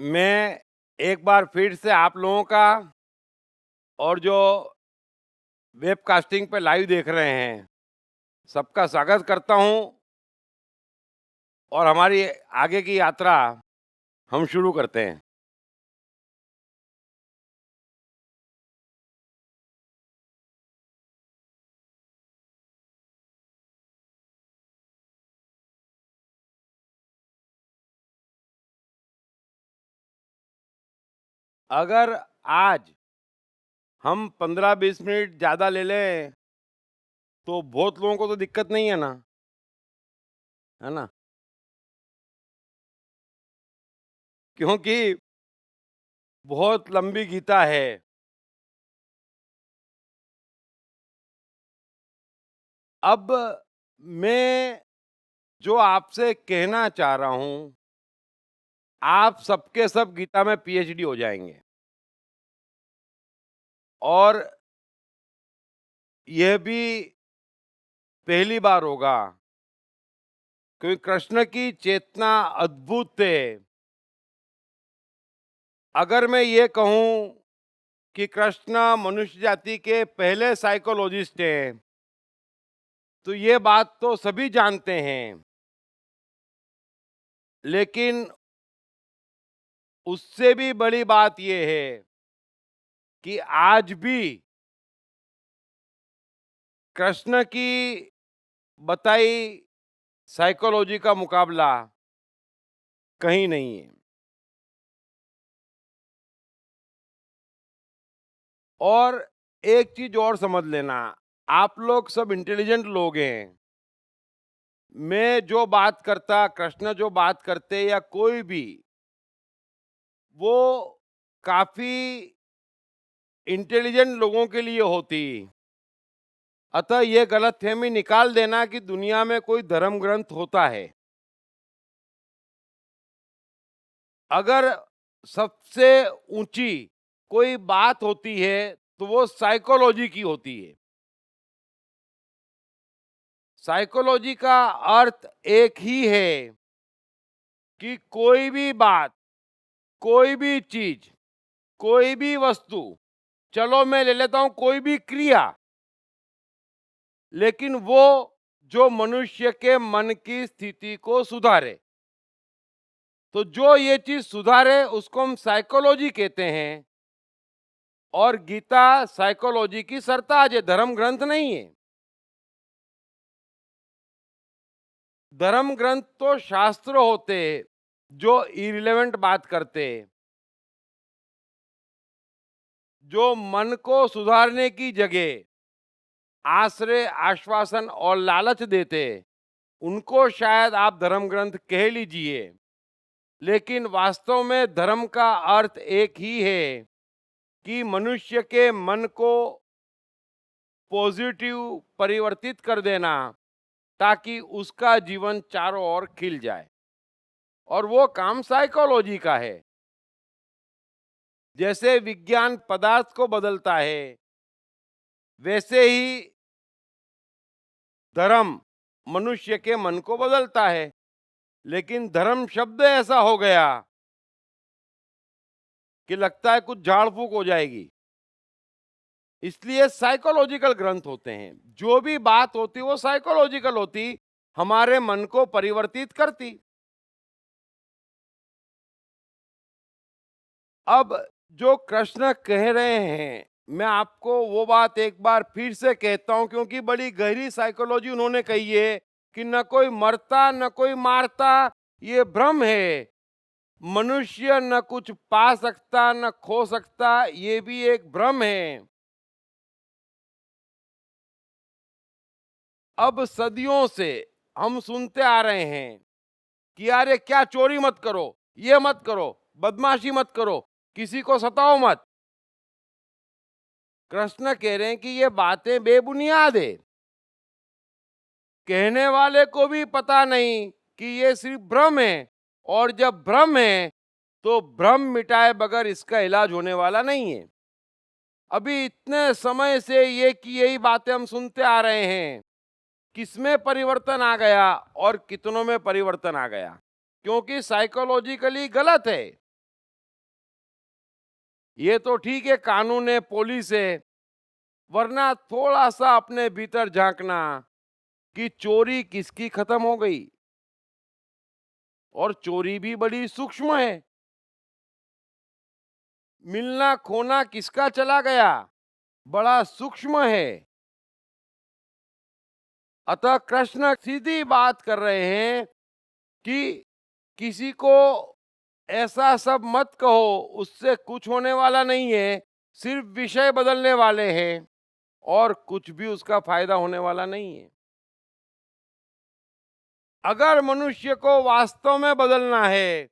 मैं एक बार फिर से आप लोगों का और जो वेबकास्टिंग पे लाइव देख रहे हैं, सबका स्वागत करता हूं और हमारी आगे की यात्रा हम शुरू करते हैं। अगर आज हम 15-20 मिनट ज़्यादा ले लें, तो बहुत लोगों को तो दिक्कत नहीं है ना, है ना? क्योंकि बहुत लंबी गीता है। अब मैं जो आपसे कहना चाह रहा हूं, आप सबके सब गीता में पीएचडी हो जाएंगे और यह भी पहली बार होगा क्योंकि कृष्ण की चेतना अद्भुत है। अगर मैं ये कहूं कि कृष्ण मनुष्य जाति के पहले साइकोलॉजिस्ट हैं, तो ये बात तो सभी जानते हैं, लेकिन उससे भी बड़ी बात ये है कि आज भी कृष्ण की बताई साइकोलॉजी का मुकाबला कहीं नहीं है। और एक चीज और समझ लेना, आप लोग सब इंटेलिजेंट लोग हैं। मैं जो बात करता, कृष्ण जो बात करते या कोई भी, वो काफी इंटेलिजेंट लोगों के लिए होती। अतः ये गलतफहमी निकाल देना कि दुनिया में कोई धर्म ग्रंथ होता है। अगर सबसे ऊंची कोई बात होती है तो वो साइकोलॉजी की होती है। साइकोलॉजी का अर्थ एक ही है कि कोई भी बात, कोई भी चीज, कोई भी वस्तु, चलो मैं ले लेता हूं कोई भी क्रिया, लेकिन वो जो मनुष्य के मन की स्थिति को सुधारे। तो जो ये चीज सुधारे उसको हम साइकोलॉजी कहते हैं। और गीता साइकोलॉजी की सरताज है, धर्म ग्रंथ नहीं है। धर्म ग्रंथ तो शास्त्र होते हैं जो इरिलेवेंट बात करते हैं, जो मन को सुधारने की जगह आश्रय, आश्वासन और लालच देते, उनको शायद आप धर्म ग्रंथ कह लीजिए। लेकिन वास्तव में धर्म का अर्थ एक ही है कि मनुष्य के मन को पॉजिटिव परिवर्तित कर देना, ताकि उसका जीवन चारों ओर खिल जाए। और वो काम साइकोलॉजी का है। जैसे विज्ञान पदार्थ को बदलता है, वैसे ही धर्म मनुष्य के मन को बदलता है। लेकिन धर्म शब्द ऐसा हो गया कि लगता है कुछ झाड़ फूक हो जाएगी। इसलिए साइकोलॉजिकल ग्रंथ होते हैं। जो भी बात होती वो साइकोलॉजिकल होती, हमारे मन को परिवर्तित करती। अब जो कृष्ण कह रहे हैं, मैं आपको वो बात एक बार फिर से कहता हूं, क्योंकि बड़ी गहरी साइकोलॉजी उन्होंने कही है कि न कोई मरता न कोई मारता, ये भ्रम है। मनुष्य न कुछ पा सकता न खो सकता, ये भी एक भ्रम है। अब सदियों से हम सुनते आ रहे हैं कि अरे क्या चोरी मत करो, ये मत करो, बदमाशी मत करो, किसी को सताओ मत। कृष्ण कह रहे हैं कि ये बातें बेबुनियाद है। कहने वाले को भी पता नहीं कि ये सिर्फ भ्रम है, और जब भ्रम है तो भ्रम मिटाए बगैर इसका इलाज होने वाला नहीं है। अभी इतने समय से ये कि यही बातें हम सुनते आ रहे हैं, किसमें परिवर्तन आ गया और कितनों में परिवर्तन आ गया, क्योंकि साइकोलॉजिकली गलत है। ये तो ठीक है, कानून है, पुलिस है, वरना थोड़ा सा अपने भीतर झांकना कि चोरी किसकी खत्म हो गई। और चोरी भी बड़ी सूक्ष्म है। मिलना खोना किसका चला गया, बड़ा सूक्ष्म है। अतः कृष्ण सीधी बात कर रहे हैं कि किसी को ऐसा सब मत कहो, उससे कुछ होने वाला नहीं है, सिर्फ विषय बदलने वाले हैं और कुछ भी उसका फायदा होने वाला नहीं है। अगर मनुष्य को वास्तव में बदलना है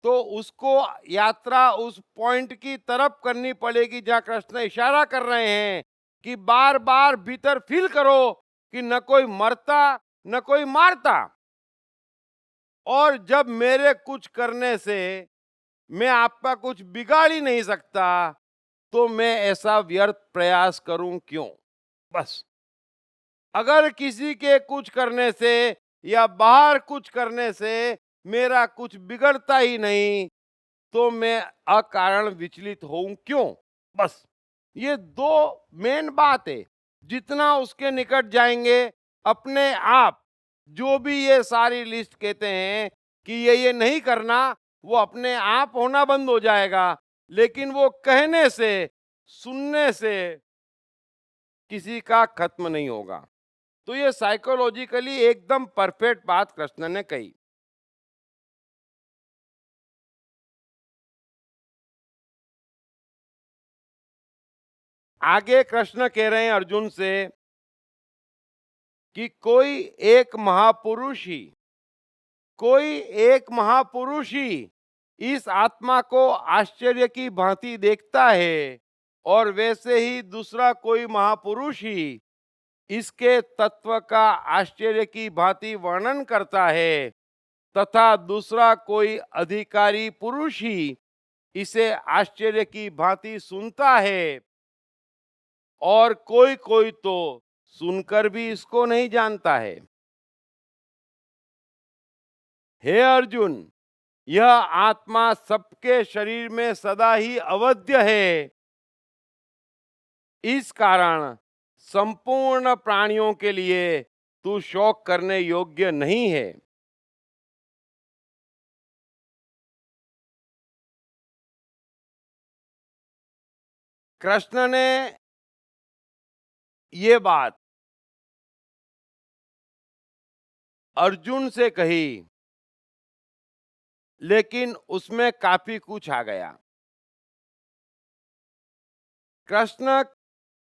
तो उसको यात्रा उस पॉइंट की तरफ करनी पड़ेगी जहां कृष्ण इशारा कर रहे हैं कि बार बार भीतर फील करो कि न कोई मरता न कोई मारता, और जब मेरे कुछ करने से मैं आपका कुछ बिगाड़ ही नहीं सकता तो मैं ऐसा व्यर्थ प्रयास करूं क्यों। बस, अगर किसी के कुछ करने से या बाहर कुछ करने से मेरा कुछ बिगड़ता ही नहीं तो मैं अकारण विचलित होऊं क्यों। बस, ये दो मेन बात है। जितना उसके निकट जाएंगे, अपने आप जो भी ये सारी लिस्ट कहते हैं कि ये नहीं करना, वो अपने आप होना बंद हो जाएगा। लेकिन वो कहने से, सुनने से किसी का खत्म नहीं होगा। तो ये साइकोलॉजिकली एकदम परफेक्ट बात कृष्ण ने कही। आगे कृष्ण कह रहे हैं अर्जुन से कि कोई एक महापुरुष ही इस आत्मा को आश्चर्य की भांति देखता है, और वैसे ही दूसरा कोई महापुरुष ही इसके तत्व का आश्चर्य की भांति वर्णन करता है, तथा दूसरा कोई अधिकारी पुरुष ही इसे आश्चर्य की भांति सुनता है, और कोई कोई तो सुनकर भी इसको नहीं जानता है। हे अर्जुन, यह आत्मा सबके शरीर में सदा ही अवध्य है। इस कारण संपूर्ण प्राणियों के लिए तू शोक करने योग्य नहीं है। कृष्ण ने ये बात अर्जुन से कही, लेकिन उसमें काफी कुछ आ गया। कृष्ण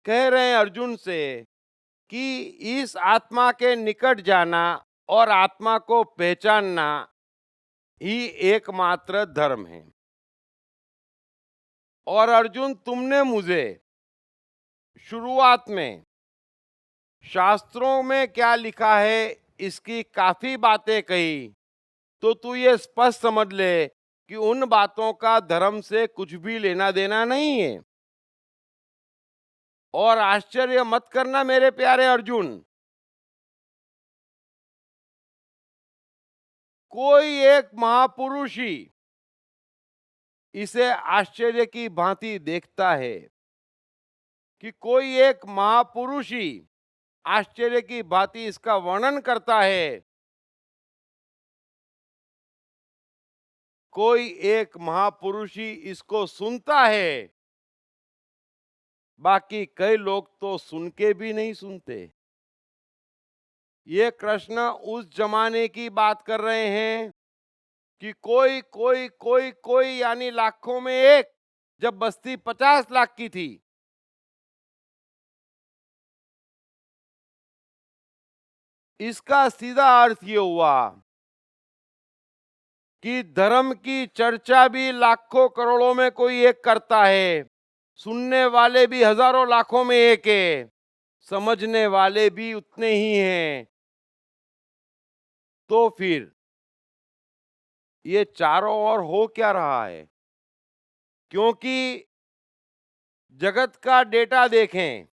कह रहे हैं अर्जुन से कि इस आत्मा के निकट जाना और आत्मा को पहचानना ही एकमात्र धर्म है। और अर्जुन, तुमने मुझे शुरुआत में शास्त्रों में क्या लिखा है इसकी काफी बातें कही, तो तू ये स्पष्ट समझ ले कि उन बातों का धर्म से कुछ भी लेना देना नहीं है। और आश्चर्य मत करना मेरे प्यारे अर्जुन, कोई एक महापुरुष ही इसे आश्चर्य की भांति देखता है, कि कोई एक महापुरुष ही आश्चर्य की भांति इसका वर्णन करता है, कोई एक महापुरुष ही इसको सुनता है। बाकी कई लोग तो सुन के भी नहीं सुनते। ये कृष्ण उस जमाने की बात कर रहे हैं कि कोई कोई कोई कोई यानी लाखों में एक, जब बस्ती 50 लाख की थी। इसका सीधा अर्थ ये हुआ कि धर्म की चर्चा भी लाखों करोड़ों में कोई एक करता है, सुनने वाले भी हजारों लाखों में एक है, समझने वाले भी उतने ही हैं। तो फिर ये चारों ओर हो क्या रहा है? क्योंकि जगत का डेटा देखें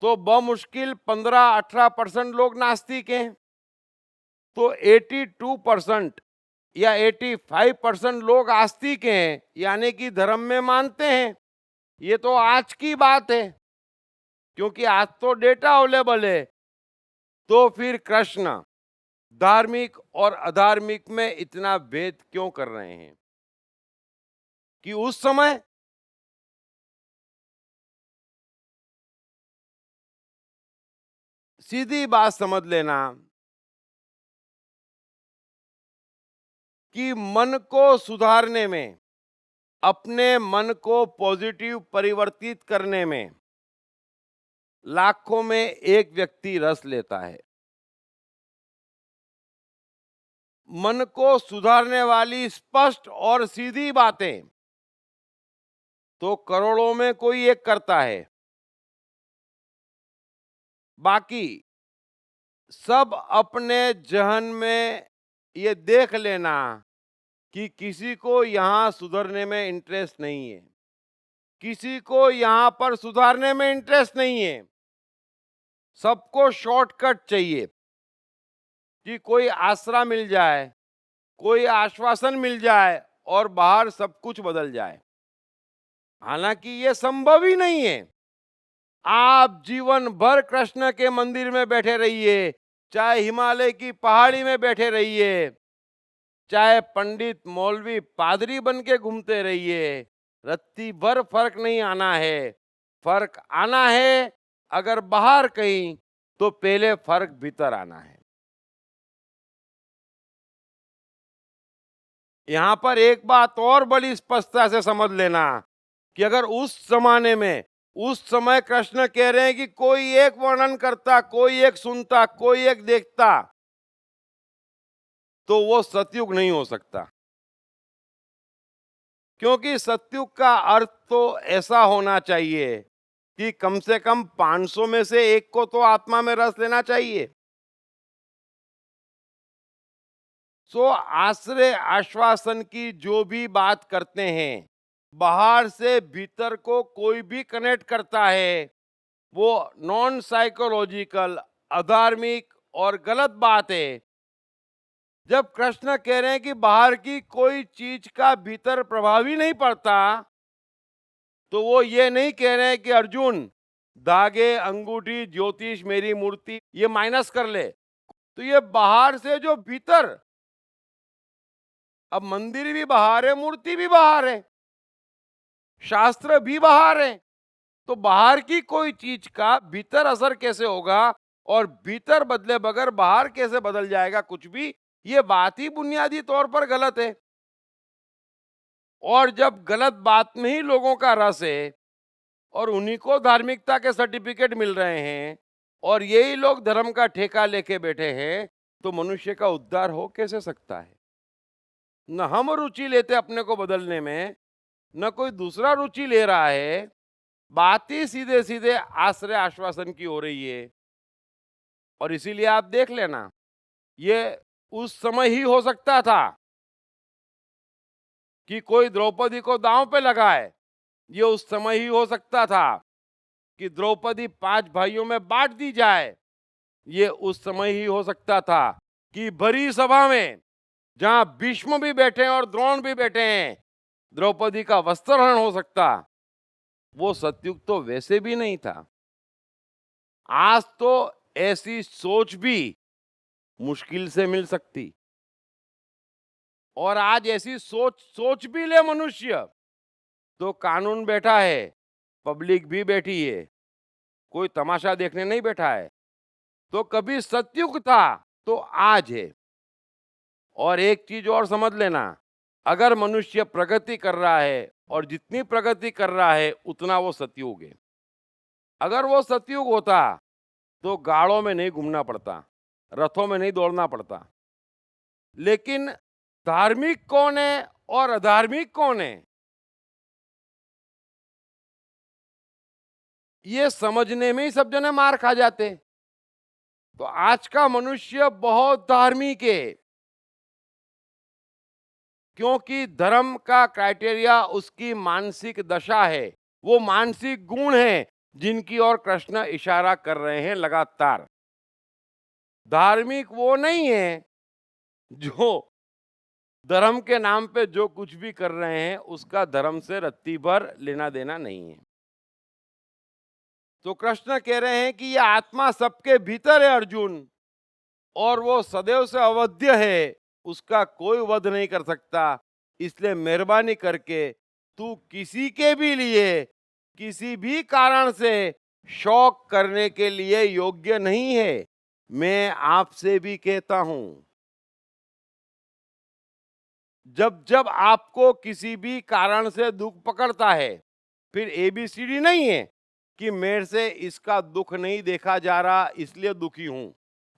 तो बमुश्किल 15-18% लोग नास्तिक हैं, तो 82% या 85% लोग आस्तिक हैं, यानी कि धर्म में मानते हैं। ये तो आज की बात है, क्योंकि आज तो डेटा अवेलेबल है। तो फिर कृष्ण धार्मिक और अधार्मिक में इतना भेद क्यों कर रहे हैं? कि उस समय सीधी बात समझ लेना कि मन को सुधारने में, अपने मन को पॉजिटिव परिवर्तित करने में लाखों में एक व्यक्ति रस लेता है। मन को सुधारने वाली स्पष्ट और सीधी बातें तो करोड़ों में कोई एक करता है। बाकी सब अपने जहन में ये देख लेना कि किसी को यहाँ सुधरने में इंटरेस्ट नहीं है, किसी को यहाँ पर सुधारने में इंटरेस्ट नहीं है। सबको शॉर्टकट चाहिए कि कोई आसरा मिल जाए, कोई आश्वासन मिल जाए और बाहर सब कुछ बदल जाए। हालांकि ये संभव ही नहीं है। आप जीवन भर कृष्ण के मंदिर में बैठे रहिए, चाहे हिमालय की पहाड़ी में बैठे रहिए, चाहे पंडित मौलवी पादरी बन के घूमते रहिए, रत्ती भर फर्क नहीं आना है। फर्क आना है अगर बाहर कहीं, तो पहले फर्क भीतर आना है। यहां पर एक बात और बड़ी स्पष्टता से समझ लेना कि अगर उस जमाने में, उस समय कृष्ण कह रहे हैं कि कोई एक वर्णन करता, कोई एक सुनता, कोई एक देखता, तो वो सतयुग नहीं हो सकता। क्योंकि सतयुग का अर्थ तो ऐसा होना चाहिए कि कम से कम 500 में से एक को तो आत्मा में रस लेना चाहिए। सो आश्रय आश्वासन की जो भी बात करते हैं, बाहर से भीतर को कोई भी कनेक्ट करता है, वो नॉन साइकोलॉजिकल, अधार्मिक और गलत बात है। जब कृष्ण कह रहे हैं कि बाहर की कोई चीज का भीतर प्रभाव ही नहीं पड़ता, तो वो ये नहीं कह रहे हैं कि अर्जुन धागे, अंगूठी, ज्योतिष, मेरी मूर्ति ये माइनस कर ले। तो ये बाहर से जो भीतर, अब मंदिर भी बाहर है, मूर्ति भी बाहर है, शास्त्र भी बाहर है, तो बाहर की कोई चीज का भीतर असर कैसे होगा और भीतर बदले बगैर बाहर कैसे बदल जाएगा कुछ भी, ये बात ही बुनियादी तौर पर गलत है। और जब गलत बात में ही लोगों का रस है और उन्हीं को धार्मिकता के सर्टिफिकेट मिल रहे हैं और यही लोग धर्म का ठेका लेके बैठे हैं, तो मनुष्य का उद्धार हो कैसे सकता है? न हम रुचि लेते अपने को बदलने में, न कोई दूसरा रुचि ले रहा है। बात ही सीधे सीधे आश्रय आश्वासन की हो रही है। और इसीलिए आप देख लेना, ये उस समय ही हो सकता था कि कोई द्रौपदी को दांव पे लगाए। ये उस समय ही हो सकता था कि द्रौपदी 5 भाइयों में बांट दी जाए। ये उस समय ही हो सकता था कि भरी सभा में, जहां भीष्म भी बैठे हैं और द्रोण भी बैठे हैं, द्रौपदी का वस्त्रहरण हो सकता। वो सतयुग तो वैसे भी नहीं था। आज तो ऐसी सोच भी मुश्किल से मिल सकती। और आज ऐसी सोच सोच भी ले मनुष्य, तो कानून बैठा है, पब्लिक भी बैठी है, कोई तमाशा देखने नहीं बैठा है। तो कभी सतयुग था तो आज है। और एक चीज और समझ लेना, अगर मनुष्य प्रगति कर रहा है और जितनी प्रगति कर रहा है उतना वो सतयुग है। अगर वो सतयुग होता तो गाड़ों में नहीं घूमना पड़ता, रथों में नहीं दौड़ना पड़ता। लेकिन धार्मिक कौन है और अधार्मिक कौन है, ये समझने में ही सब जने मार खा जाते। तो आज का मनुष्य बहुत धार्मिक है, क्योंकि धर्म का क्राइटेरिया उसकी मानसिक दशा है, वो मानसिक गुण है जिनकी ओर कृष्ण इशारा कर रहे हैं लगातार। धार्मिक वो नहीं है जो धर्म के नाम पे जो कुछ भी कर रहे हैं उसका धर्म से रत्ती भर लेना देना नहीं है। तो कृष्ण कह रहे हैं कि यह आत्मा सबके भीतर है अर्जुन, और वो सदैव से अवध्य है, उसका कोई वध नहीं कर सकता। इसलिए मेहरबानी करके तू किसी के भी लिए किसी भी कारण से शौक करने के लिए योग्य नहीं है। मैं आपसे भी कहता हूं, जब जब आपको किसी भी कारण से दुख पकड़ता है, फिर एबीसीडी नहीं है कि मेरे से इसका दुख नहीं देखा जा रहा इसलिए दुखी हूं।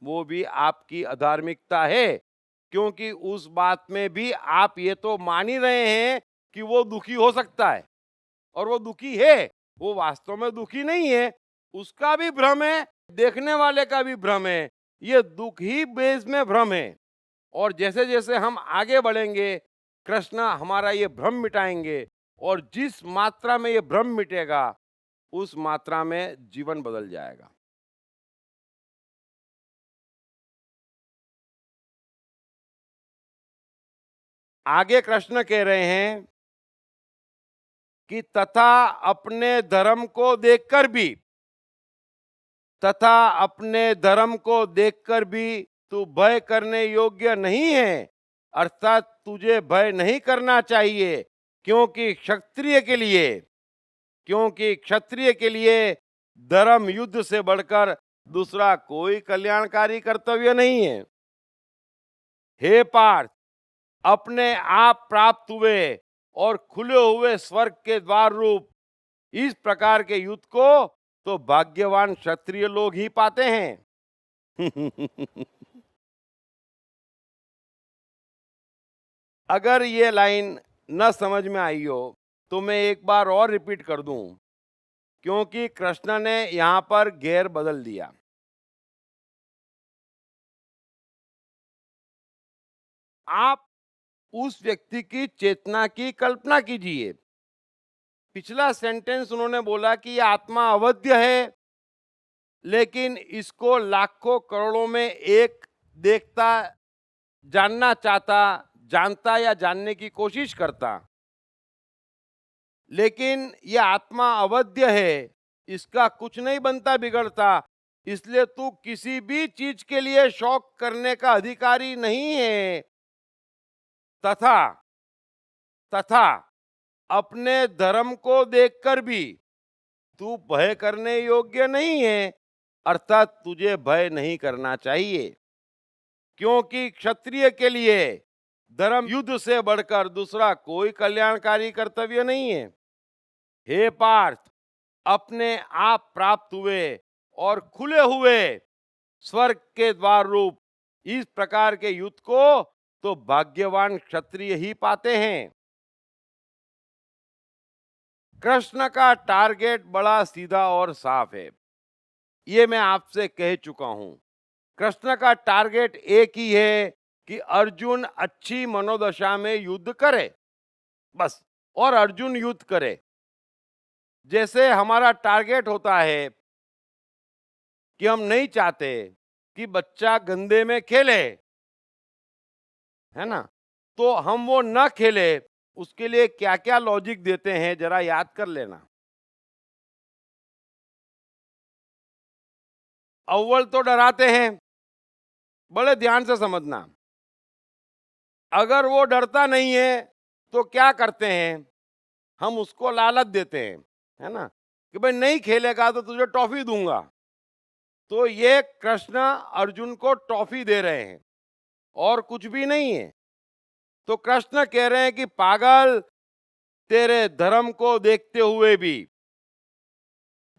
वो भी आपकी अधार्मिकता है, क्योंकि उस बात में भी आप ये तो मान ही रहे हैं कि वो दुखी हो सकता है, और वो दुखी है। वो वास्तव में दुखी नहीं है, उसका भी भ्रम है, देखने वाले का भी भ्रम है। ये दुख ही बेस में भ्रम है। और जैसे जैसे हम आगे बढ़ेंगे, कृष्ण हमारा ये भ्रम मिटाएंगे, और जिस मात्रा में ये भ्रम मिटेगा उस मात्रा में जीवन बदल जाएगा। आगे कृष्ण कह रहे हैं कि तथा अपने धर्म को देखकर भी, तथा अपने धर्म को देखकर भी तू भय करने योग्य नहीं है। अर्थात तुझे भय नहीं करना चाहिए, क्योंकि क्षत्रिय के लिए, क्योंकि क्षत्रिय के लिए धर्म युद्ध से बढ़कर दूसरा कोई कल्याणकारी कर्तव्य नहीं है। हे पार्थ, अपने आप प्राप्त हुए और खुले हुए स्वर्ग के द्वार रूप इस प्रकार के युद्ध को तो भाग्यवान क्षत्रिय लोग ही पाते हैं। अगर ये लाइन न समझ में आई हो तो मैं एक बार और रिपीट कर दूं, क्योंकि कृष्ण ने यहां पर घेर बदल दिया। आप उस व्यक्ति की चेतना की कल्पना कीजिए। पिछला सेंटेंस उन्होंने बोला कि यह आत्मा अवध्य है, लेकिन इसको लाखों करोड़ों में एक देखता, जानना चाहता, जानता या जानने की कोशिश करता। लेकिन यह आत्मा अवध्य है, इसका कुछ नहीं बनता बिगड़ता, इसलिए तू किसी भी चीज के लिए शौक करने का अधिकारी नहीं है। तथा तथा अपने धर्म को देखकर भी तू भय करने योग्य नहीं है। अर्थात तुझे भय नहीं करना चाहिए, क्योंकि क्षत्रिय के लिए धर्म युद्ध से बढ़कर दूसरा कोई कल्याणकारी कर्तव्य नहीं है। हे पार्थ, अपने आप प्राप्त हुए और खुले हुए स्वर्ग के द्वार रूप इस प्रकार के युद्ध को तो भाग्यवान क्षत्रिय ही पाते हैं। कृष्ण का टारगेट बड़ा सीधा और साफ है, ये मैं आपसे कह चुका हूं। कृष्ण का टारगेट एक ही है कि अर्जुन अच्छी मनोदशा में युद्ध करे, बस। और अर्जुन युद्ध करे। जैसे हमारा टारगेट होता है कि हम नहीं चाहते कि बच्चा गंदे में खेले, है ना, तो हम वो ना खेले, उसके लिए क्या क्या लॉजिक देते हैं जरा याद कर लेना। अव्वल तो डराते हैं, बड़े ध्यान से समझना। अगर वो डरता नहीं है तो क्या करते हैं, हम उसको लालच देते हैं, है ना, कि भाई नहीं खेलेगा तो तुझे टॉफी दूंगा। तो ये कृष्ण अर्जुन को टॉफी दे रहे हैं और कुछ भी नहीं है। तो कृष्ण कह रहे हैं कि पागल, तेरे धर्म को देखते हुए भी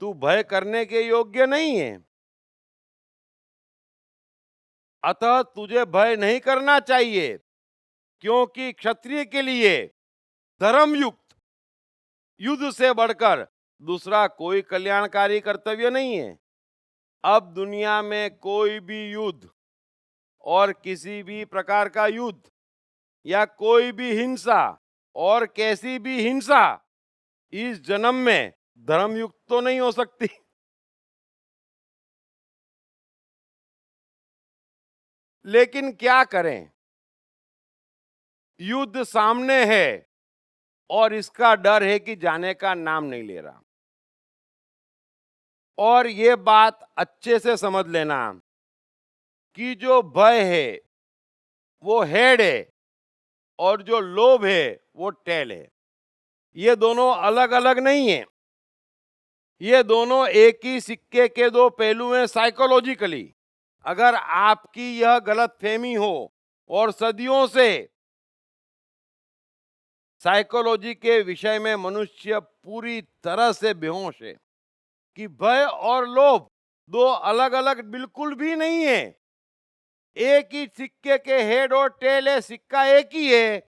तू भय करने के योग्य नहीं है, अतः तुझे भय नहीं करना चाहिए, क्योंकि क्षत्रिय के लिए धर्म युक्त युद्ध से बढ़कर दूसरा कोई कल्याणकारी कर्तव्य नहीं है। अब दुनिया में कोई भी युद्ध और किसी भी प्रकार का युद्ध या कोई भी हिंसा और कैसी भी हिंसा इस जन्म में धर्मयुक्त तो नहीं हो सकती। लेकिन क्या करें, युद्ध सामने है और इसका डर है कि जाने का नाम नहीं ले रहा। और ये बात अच्छे से समझ लेना कि जो भय है वो हेड है और जो लोभ है वो टेल है। ये दोनों अलग अलग नहीं है, ये दोनों एक ही सिक्के के दो पहलू हैं साइकोलॉजिकली। अगर आपकी यह गलतफहमी हो और सदियों से साइकोलॉजी के विषय में मनुष्य पूरी तरह से बेहोश है कि भय और लोभ दो अलग अलग बिल्कुल भी नहीं है, एक ही सिक्के के हेड और टेल है, सिक्का एक ही है।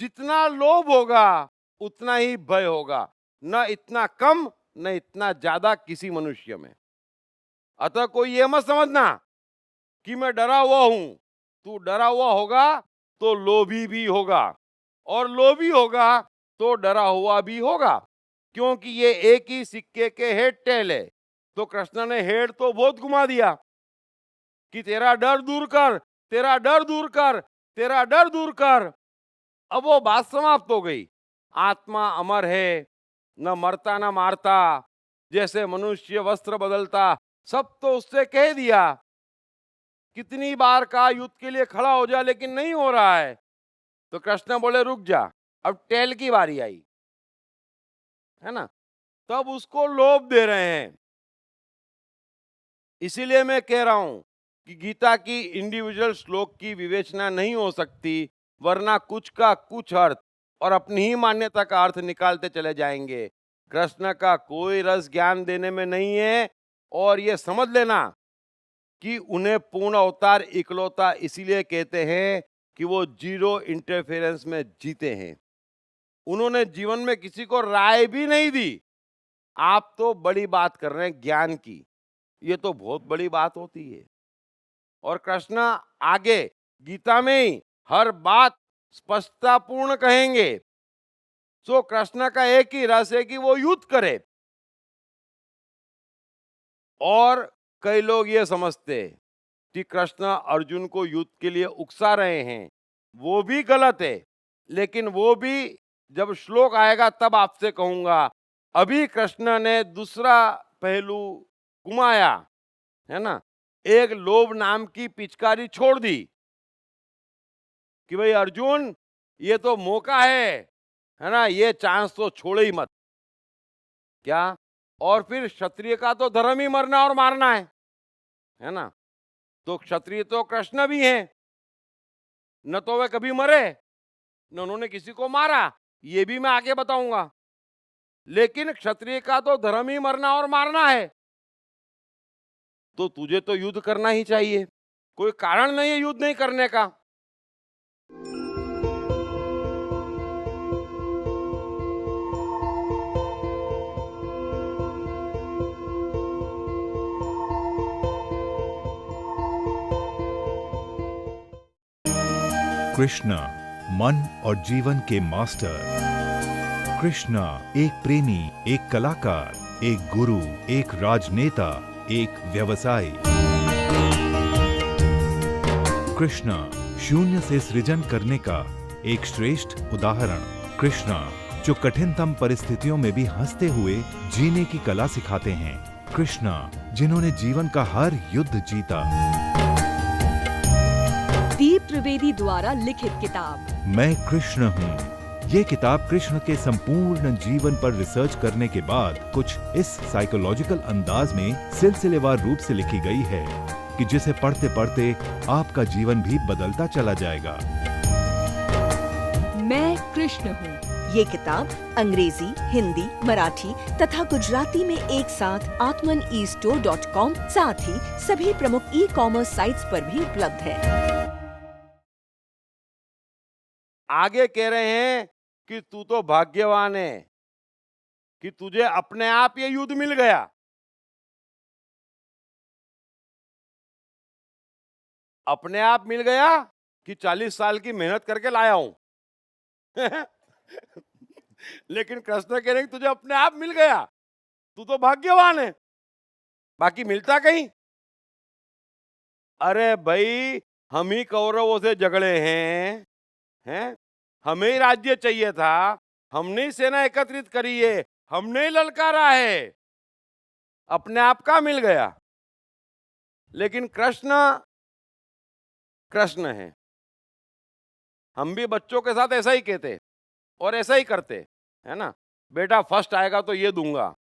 जितना लोभ होगा उतना ही भय होगा, न इतना कम न इतना ज्यादा किसी मनुष्य में। अतः कोई ये मत समझना कि मैं डरा हुआ हूं। तू डरा हुआ होगा तो लोभी भी होगा, और लोभी होगा तो डरा हुआ भी होगा, क्योंकि ये एक ही सिक्के के हेड टेल है। तो कृष्ण ने हेड तो बहुत घुमा दिया कि तेरा डर दूर कर, तेरा डर दूर कर, तेरा डर दूर कर। अब वो बात समाप्त हो गई। आत्मा अमर है, न मरता न मारता, जैसे मनुष्य वस्त्र बदलता, सब तो उससे कह दिया। कितनी बार का युद्ध के लिए खड़ा हो जा लेकिन नहीं हो रहा है। तो कृष्ण बोले रुक जा, अब टेल की बारी आई, है ना। तब उसको लोभ दे रहे हैं। इसीलिए मैं कह रहा हूं कि गीता की इंडिविजुअल श्लोक की विवेचना नहीं हो सकती, वरना कुछ का कुछ अर्थ और अपनी ही मान्यता का अर्थ निकालते चले जाएंगे। कृष्ण का कोई रस ज्ञान देने में नहीं है। और ये समझ लेना कि उन्हें पूर्ण अवतार इकलौता इसीलिए कहते हैं कि वो जीरो इंटरफेरेंस में जीते हैं। उन्होंने जीवन में किसी को राय भी नहीं दी। आप तो बड़ी बात कर रहे हैं ज्ञान की, ये तो बहुत बड़ी बात होती है। और कृष्ण आगे गीता में ही हर बात स्पष्टतापूर्ण कहेंगे। सो कृष्ण का एक ही रस है कि वो युद्ध करे। और कई लोग ये समझते कि कृष्ण अर्जुन को युद्ध के लिए उकसा रहे हैं, वो भी गलत है। लेकिन वो भी जब श्लोक आएगा तब आपसे कहूंगा। अभी कृष्ण ने दूसरा पहलू घुमाया, है ना। एक लोभ नाम की पिचकारी छोड़ दी कि भाई अर्जुन, ये तो मौका है ना, ये चांस तो छोड़े ही मत। क्या? और फिर क्षत्रिय का तो धर्म ही मरना और मारना है ना। तो क्षत्रिय तो कृष्ण भी हैं, न तो वे कभी मरे न उन्होंने किसी को मारा, ये भी मैं आगे बताऊंगा। लेकिन क्षत्रिय का तो धर्म ही मरना और मारना है, तो तुझे तो युद्ध करना ही चाहिए। कोई कारण नहीं है युद्ध नहीं करने का। कृष्ण मन और जीवन के मास्टर। कृष्ण एक प्रेमी, एक कलाकार, एक गुरु, एक राजनेता, एक व्यवसायी। कृष्ण शून्य से सृजन करने का एक श्रेष्ठ उदाहरण। कृष्ण जो कठिनतम परिस्थितियों में भी हंसते हुए जीने की कला सिखाते हैं। कृष्ण जिन्होंने जीवन का हर युद्ध जीता। दीप त्रिवेदी द्वारा लिखित किताब मैं कृष्ण हूँ। ये किताब कृष्ण के संपूर्ण जीवन पर रिसर्च करने के बाद कुछ इस साइकोलॉजिकल अंदाज में सिलसिलेवार रूप से लिखी गई है कि जिसे पढ़ते पढ़ते आपका जीवन भी बदलता चला जाएगा। मैं कृष्ण हूँ। ये किताब अंग्रेजी, हिंदी, मराठी तथा गुजराती में एक साथ atmanestore.com साथ ही सभी प्रमुख ई-कॉमर्स साइट्स पर भी उपलब्ध है। आगे कह रहे हैं कि तू तो भाग्यवान है कि तुझे अपने आप ये युद्ध मिल गया। अपने आप मिल गया कि 40 साल की मेहनत करके लाया हूं। लेकिन कृष्ण कह रहे हैं तुझे अपने आप मिल गया, तू तो भाग्यवान है। बाकी मिलता कहीं? अरे भाई, हम ही कौरवों से झगड़े हैं हमें ही राज्य चाहिए था, हमने ही सेना एकत्रित करी है, हमने ही ललकारा है, अपने आप का मिल गया। लेकिन कृष्ण कृष्ण है। हम भी बच्चों के साथ ऐसा ही कहते और ऐसा ही करते, है ना। बेटा फर्स्ट आएगा तो ये दूंगा,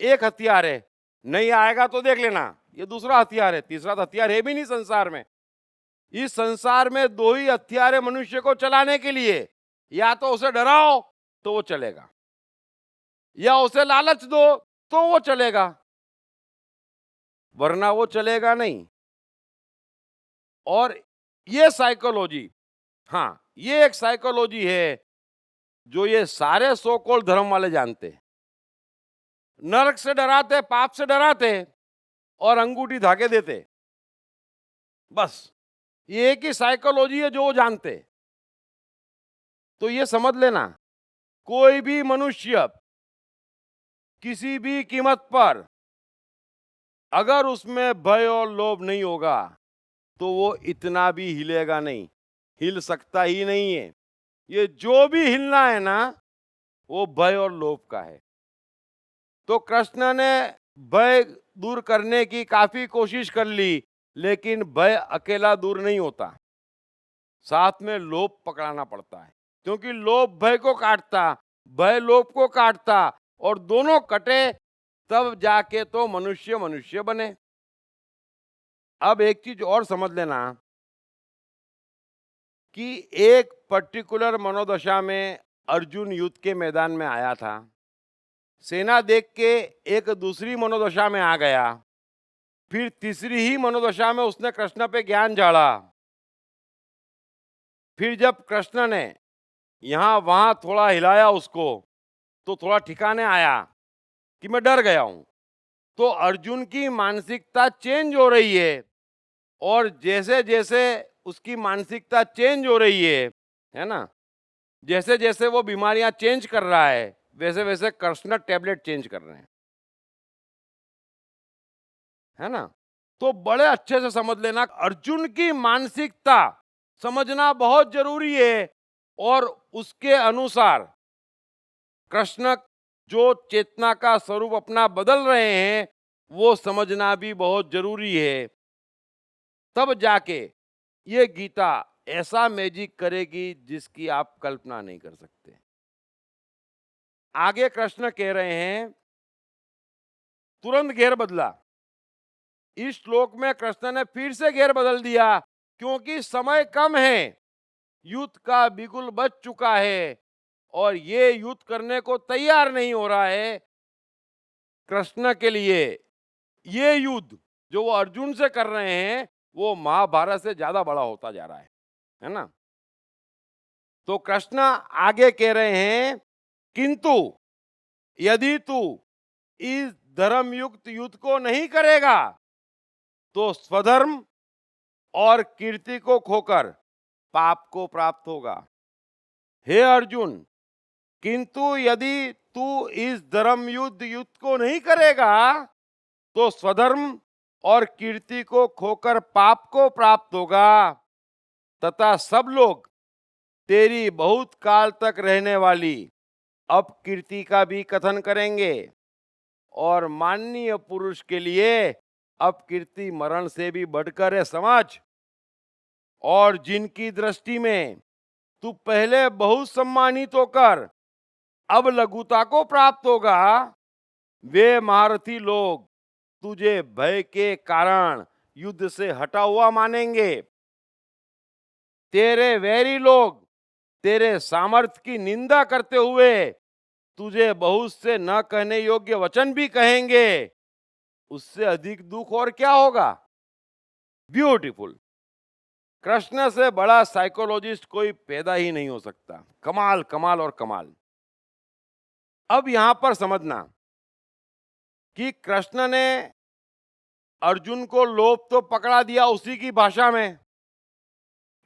एक हथियार है, नहीं आएगा तो देख लेना, ये दूसरा हथियार है, तीसरा हथियार है भी नहीं संसार में। इस संसार में दो ही हथियार है मनुष्य को चलाने के लिए, या तो उसे डराओ तो वो चलेगा, या उसे लालच दो तो वो चलेगा, वरना वो चलेगा नहीं। और ये साइकोलॉजी, हाँ, ये एक साइकोलॉजी है जो ये सारे सो कॉल्ड धर्म वाले जानते हैं। नरक से डराते, पाप से डराते और अंगूठी धागे देते, बस ये एक ही साइकोलॉजी है जो वो जानते। तो ये समझ लेना, कोई भी मनुष्य किसी भी कीमत पर अगर उसमें भय और लोभ नहीं होगा तो वो इतना भी हिलेगा नहीं, हिल सकता ही नहीं है। ये जो भी हिलना है ना, वो भय और लोभ का है। तो कृष्ण ने भय दूर करने की काफी कोशिश कर ली, लेकिन भय अकेला दूर नहीं होता, साथ में लोभ पकड़ाना पड़ता है, क्योंकि लोभ भय को काटता, भय लोभ को काटता, और दोनों कटे तब जाके तो मनुष्य मनुष्य बने। अब एक चीज और समझ लेना कि एक पर्टिकुलर मनोदशा में अर्जुन युद्ध के मैदान में आया था, सेना देख के एक दूसरी मनोदशा में आ गया, फिर तीसरी ही मनोदशा में उसने कृष्ण पे ज्ञान झाड़ा। फिर जब कृष्ण ने यहां वहां थोड़ा हिलाया उसको, तो थोड़ा ठिकाने आया कि मैं डर गया हूं। तो अर्जुन की मानसिकता चेंज हो रही है, और जैसे जैसे उसकी मानसिकता चेंज हो रही है ना, जैसे जैसे वो बीमारियां चेंज कर रहा है, वैसे वैसे कृष्ण टैबलेट चेंज कर रहे हैं, है ना। तो बड़े अच्छे से समझ लेना, अर्जुन की मानसिकता समझना बहुत जरूरी है, और उसके अनुसार कृष्ण जो चेतना का स्वरूप अपना बदल रहे हैं वो समझना भी बहुत जरूरी है। तब जाके ये गीता ऐसा मैजिक करेगी जिसकी आप कल्पना नहीं कर सकते। आगे कृष्ण कह रहे हैं, तुरंत घेर बदला। इस श्लोक में कृष्ण ने फिर से घेर बदल दिया, क्योंकि समय कम है, युद्ध का बिगुल बज चुका है और ये युद्ध करने को तैयार नहीं हो रहा है। कृष्ण के लिए ये युद्ध जो वो अर्जुन से कर रहे हैं वो महाभारत से ज्यादा बड़ा होता जा रहा है ना। तो कृष्ण आगे कह रहे हैं, किंतु यदि तू इस धर्म युक्त युद्ध को नहीं करेगा तो स्वधर्म और कीर्ति को खोकर पाप को प्राप्त होगा। हे अर्जुन, किंतु यदि तू इस धर्म युद्ध को नहीं करेगा तो स्वधर्म और कीर्ति को खोकर पाप को प्राप्त होगा, तथा सब लोग तेरी बहुत काल तक रहने वाली अपकीर्ति का भी कथन करेंगे, और माननीय पुरुष के लिए अपकीर्ति मरण से भी बढ़कर है, समझ। और जिनकी दृष्टि में तू पहले बहुत सम्मानित होकर अब लघुता को प्राप्त होगा, वे महारथी लोग तुझे भय के कारण युद्ध से हटा हुआ मानेंगे। तेरे वैरी लोग तेरे सामर्थ्य की निंदा करते हुए तुझे बहुत से न कहने योग्य वचन भी कहेंगे। उससे अधिक दुख और क्या होगा। ब्यूटीफुल। कृष्ण से बड़ा साइकोलॉजिस्ट कोई पैदा ही नहीं हो सकता। कमाल कमाल और कमाल। अब यहां पर समझना कि कृष्ण ने अर्जुन को लोभ तो पकड़ा दिया उसी की भाषा में,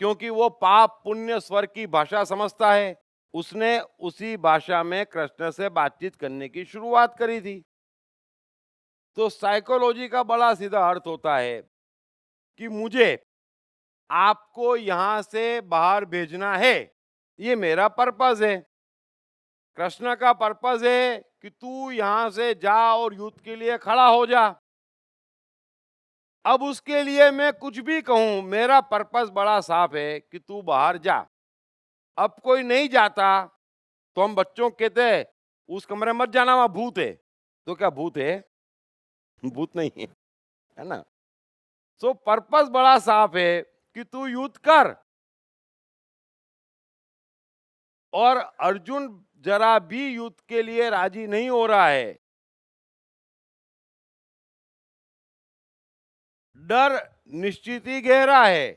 क्योंकि वो पाप पुण्य स्वर की भाषा समझता है। उसने उसी भाषा में कृष्ण से बातचीत करने की शुरुआत करी थी। तो साइकोलॉजी का बड़ा सीधा अर्थ होता है कि मुझे आपको यहां से बाहर भेजना है, ये मेरा पर्पस है। कृष्ण का पर्पस है कि तू यहां से जा और युद्ध के लिए खड़ा हो जा। अब उसके लिए मैं कुछ भी कहूं, मेरा पर्पस बड़ा साफ है कि तू बाहर जा। अब कोई नहीं जाता तो हम बच्चों को कहते हैं उस कमरे में मत जाना, वहां भूत है। तो क्या भूत है? भूत नहीं है, है ना? सो पर्पस बड़ा साफ है कि तू युद्ध कर। और अर्जुन जरा भी युद्ध के लिए राजी नहीं हो रहा है। डर निश्चित ही गहरा है।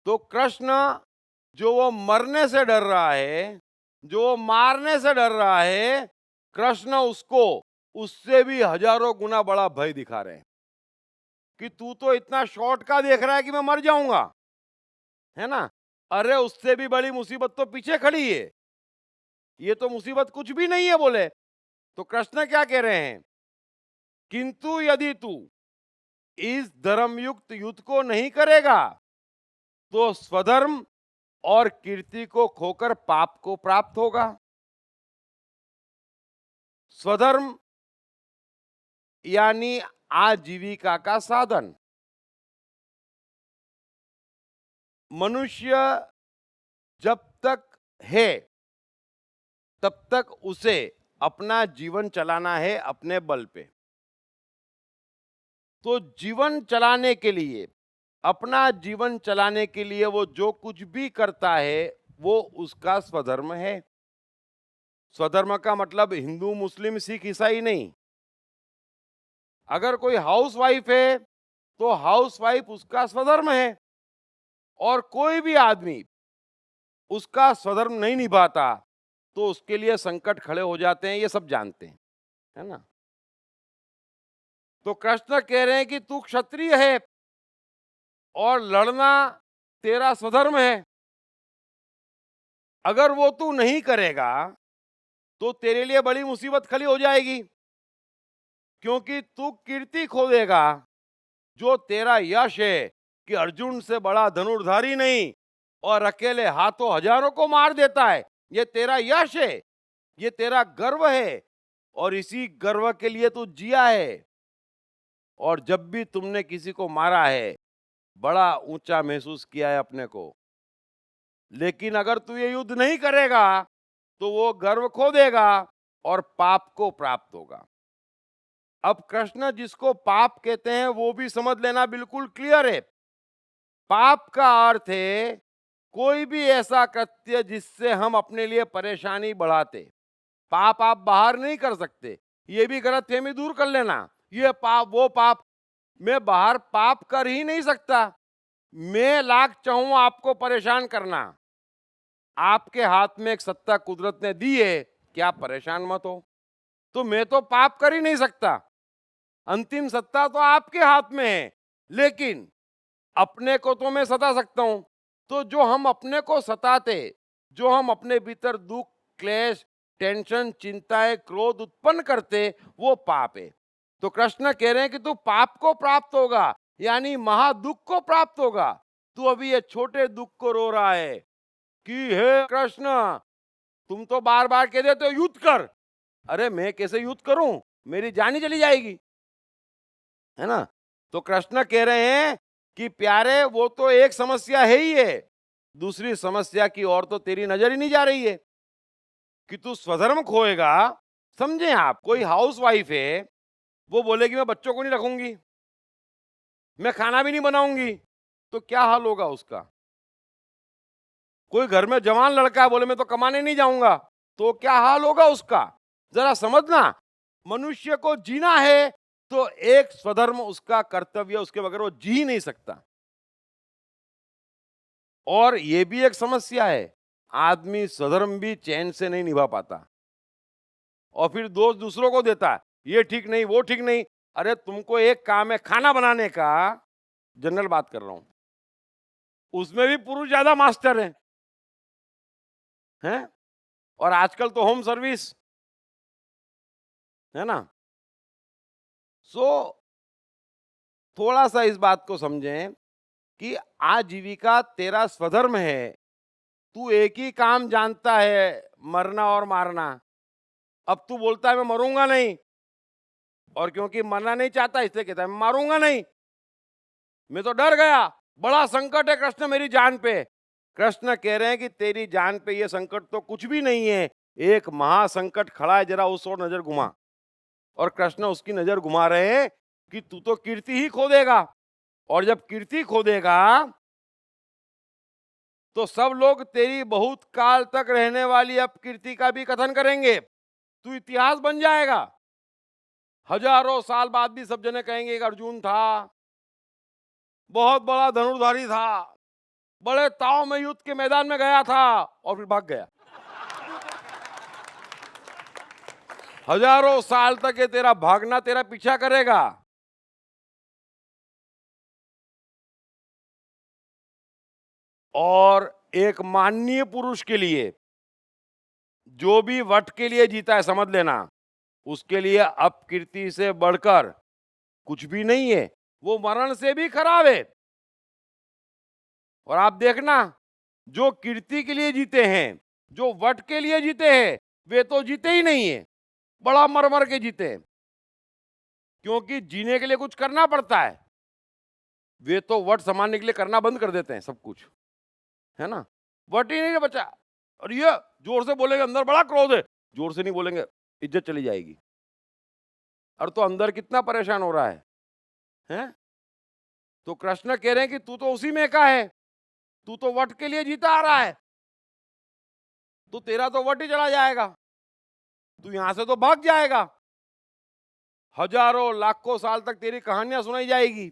तो कृष्ण जो वो मरने से डर रहा है, जो वो मारने से डर रहा है, कृष्ण उसको उससे भी हजारों गुना बड़ा भय दिखा रहे हैं कि तू तो इतना शॉर्ट का देख रहा है कि मैं मर जाऊंगा, है ना? अरे उससे भी बड़ी मुसीबत तो पीछे खड़ी है। ये तो मुसीबत कुछ भी नहीं है बोले। तो कृष्ण क्या कह रहे हैं? किंतु यदि तू इस धर्मयुक्त युद्ध को नहीं करेगा तो स्वधर्म और कीर्ति को खोकर पाप को प्राप्त होगा। स्वधर्म यानी आजीविका का साधन। मनुष्य जब तक है तब तक उसे अपना जीवन चलाना है अपने बल पे। तो जीवन चलाने के लिए, अपना जीवन चलाने के लिए वो जो कुछ भी करता है वो उसका स्वधर्म है। स्वधर्म का मतलब हिंदू मुस्लिम सिख ईसाई नहीं। अगर कोई हाउसवाइफ है तो हाउसवाइफ उसका स्वधर्म है। और कोई भी आदमी उसका स्वधर्म नहीं निभाता तो उसके लिए संकट खड़े हो जाते हैं, ये सब जानते हैं, है ना? तो कृष्ण कह रहे हैं कि तू क्षत्रिय है और लड़ना तेरा स्वधर्म है। अगर वो तू नहीं करेगा तो तेरे लिए बड़ी मुसीबत खड़ी हो जाएगी, क्योंकि तू कीर्ति खो देगा। जो तेरा यश है कि अर्जुन से बड़ा धनुर्धारी नहीं और अकेले हाथों हजारों को मार देता है, ये तेरा यश है, ये तेरा गर्व है और इसी गर्व के लिए तू जिया है। और जब भी तुमने किसी को मारा है बड़ा ऊंचा महसूस किया है अपने को। लेकिन अगर तू ये युद्ध नहीं करेगा तो वो गर्व खो देगा और पाप को प्राप्त होगा। अब कृष्ण जिसको पाप कहते हैं वो भी समझ लेना बिल्कुल क्लियर है। पाप का अर्थ है कोई भी ऐसा कृत्य जिससे हम अपने लिए परेशानी बढ़ाते। पाप आप बाहर नहीं कर सकते, ये भी गलतफहमी दूर कर लेना। ये पाप वो पाप, मैं बाहर पाप कर ही नहीं सकता। मैं लाख चाहूं आपको परेशान करना, आपके हाथ में एक सत्ता कुदरत ने दी है कि आप परेशान मत हो। तो मैं तो पाप कर ही नहीं सकता, अंतिम सत्ता तो आपके हाथ में है। लेकिन अपने को तो मैं सता सकता हूं। तो जो हम अपने को सताते, जो हम अपने भीतर दुख, क्लेश, टेंशन, चिंताएं, क्रोध उत्पन्न करते, वो पाप है। तो कृष्ण कह रहे हैं कि तू पाप को प्राप्त होगा, यानी महादुख को प्राप्त होगा। तू अभी ये छोटे दुख को रो रहा है कि हे कृष्ण, तुम तो बार बार कह देते हो युद्ध कर। अरे मैं कैसे युद्ध करूं, मेरी जान ही चली जाएगी, है ना? तो कृष्ण कह रहे हैं कि प्यारे वो तो एक समस्या है ही है, दूसरी समस्या की ओर तो तेरी नजर ही नहीं जा रही है कि तू स्वधर्म खोएगा। समझे आप, कोई हाउस वाइफ है, वो बोलेगी मैं बच्चों को नहीं रखूंगी, मैं खाना भी नहीं बनाऊंगी, तो क्या हाल होगा उसका? कोई घर में जवान लड़का है, बोले मैं तो कमाने नहीं जाऊंगा, तो क्या हाल होगा उसका? जरा समझना, मनुष्य को जीना है तो एक स्वधर्म उसका कर्तव्य, उसके बगैर वो जी ही नहीं सकता। और ये भी एक समस्या है, आदमी स्वधर्म भी चैन से नहीं निभा पाता और फिर दोष दूसरों को देता है, ये ठीक नहीं, वो ठीक नहीं। अरे तुमको एक काम है खाना बनाने का, जनरल बात कर रहा हूं, उसमें भी पुरुष ज्यादा मास्टर हैं? और आजकल तो होम सर्विस, है ना? सो थोड़ा सा इस बात को समझें कि आजीविका तेरा स्वधर्म है, तू एक ही काम जानता है, मरना और मारना। अब तू बोलता है मैं मरूंगा नहीं, और क्योंकि मरना नहीं चाहता इसलिए कहता है मैं मारूंगा नहीं। मैं तो डर गया, बड़ा संकट है कृष्ण मेरी जान पे। कृष्ण कह रहे हैं कि तेरी जान पे ये संकट तो कुछ भी नहीं है, एक महासंकट खड़ा है, जरा उस ओर नजर घुमा। और कृष्ण उसकी नजर घुमा रहे हैं कि तू तो कीर्ति ही खो देगा, और जब कीर्ति खो देगा तो सब लोग तेरी बहुत काल तक रहने वाली अपकीर्ति का भी कथन करेंगे, तू इतिहास बन जाएगा। हजारों साल बाद भी सब जने कहेंगे कि अर्जुन था, बहुत बड़ा धनुर्धारी था, बड़े ताव में युद्ध के मैदान में गया था और फिर भाग गया। हजारों साल तक ये तेरा भागना तेरा पीछा करेगा। और एक माननीय पुरुष के लिए जो भी वट के लिए जीता है, समझ लेना, उसके लिए अपकीर्ति से बढ़कर कुछ भी नहीं है, वो मरण से भी खराब है। और आप देखना, जो कीर्ति के लिए जीते हैं, जो वट के लिए जीते हैं, वे तो जीते ही नहीं है, बड़ा मर मर के जीते हैं, क्योंकि जीने के लिए कुछ करना पड़ता है। वे तो वट संभालने के लिए करना बंद कर देते हैं सब कुछ, है ना। वट ही नहीं बचा। और ये जोर से बोलेंगे अंदर बड़ा क्रोध है, जोर से नहीं बोलेंगे इज्जत चली जाएगी। और तो अंदर कितना परेशान हो रहा है, हैं? तो कृष्ण कह रहे हैं कि तू तो उसी में का है, तू तो वट के लिए जीता आ रहा है, तो तेरा तो वट ही चला जाएगा, तू यहां से तो भाग जाएगा। हजारों लाखों साल तक तेरी कहानियां सुनाई जाएगी,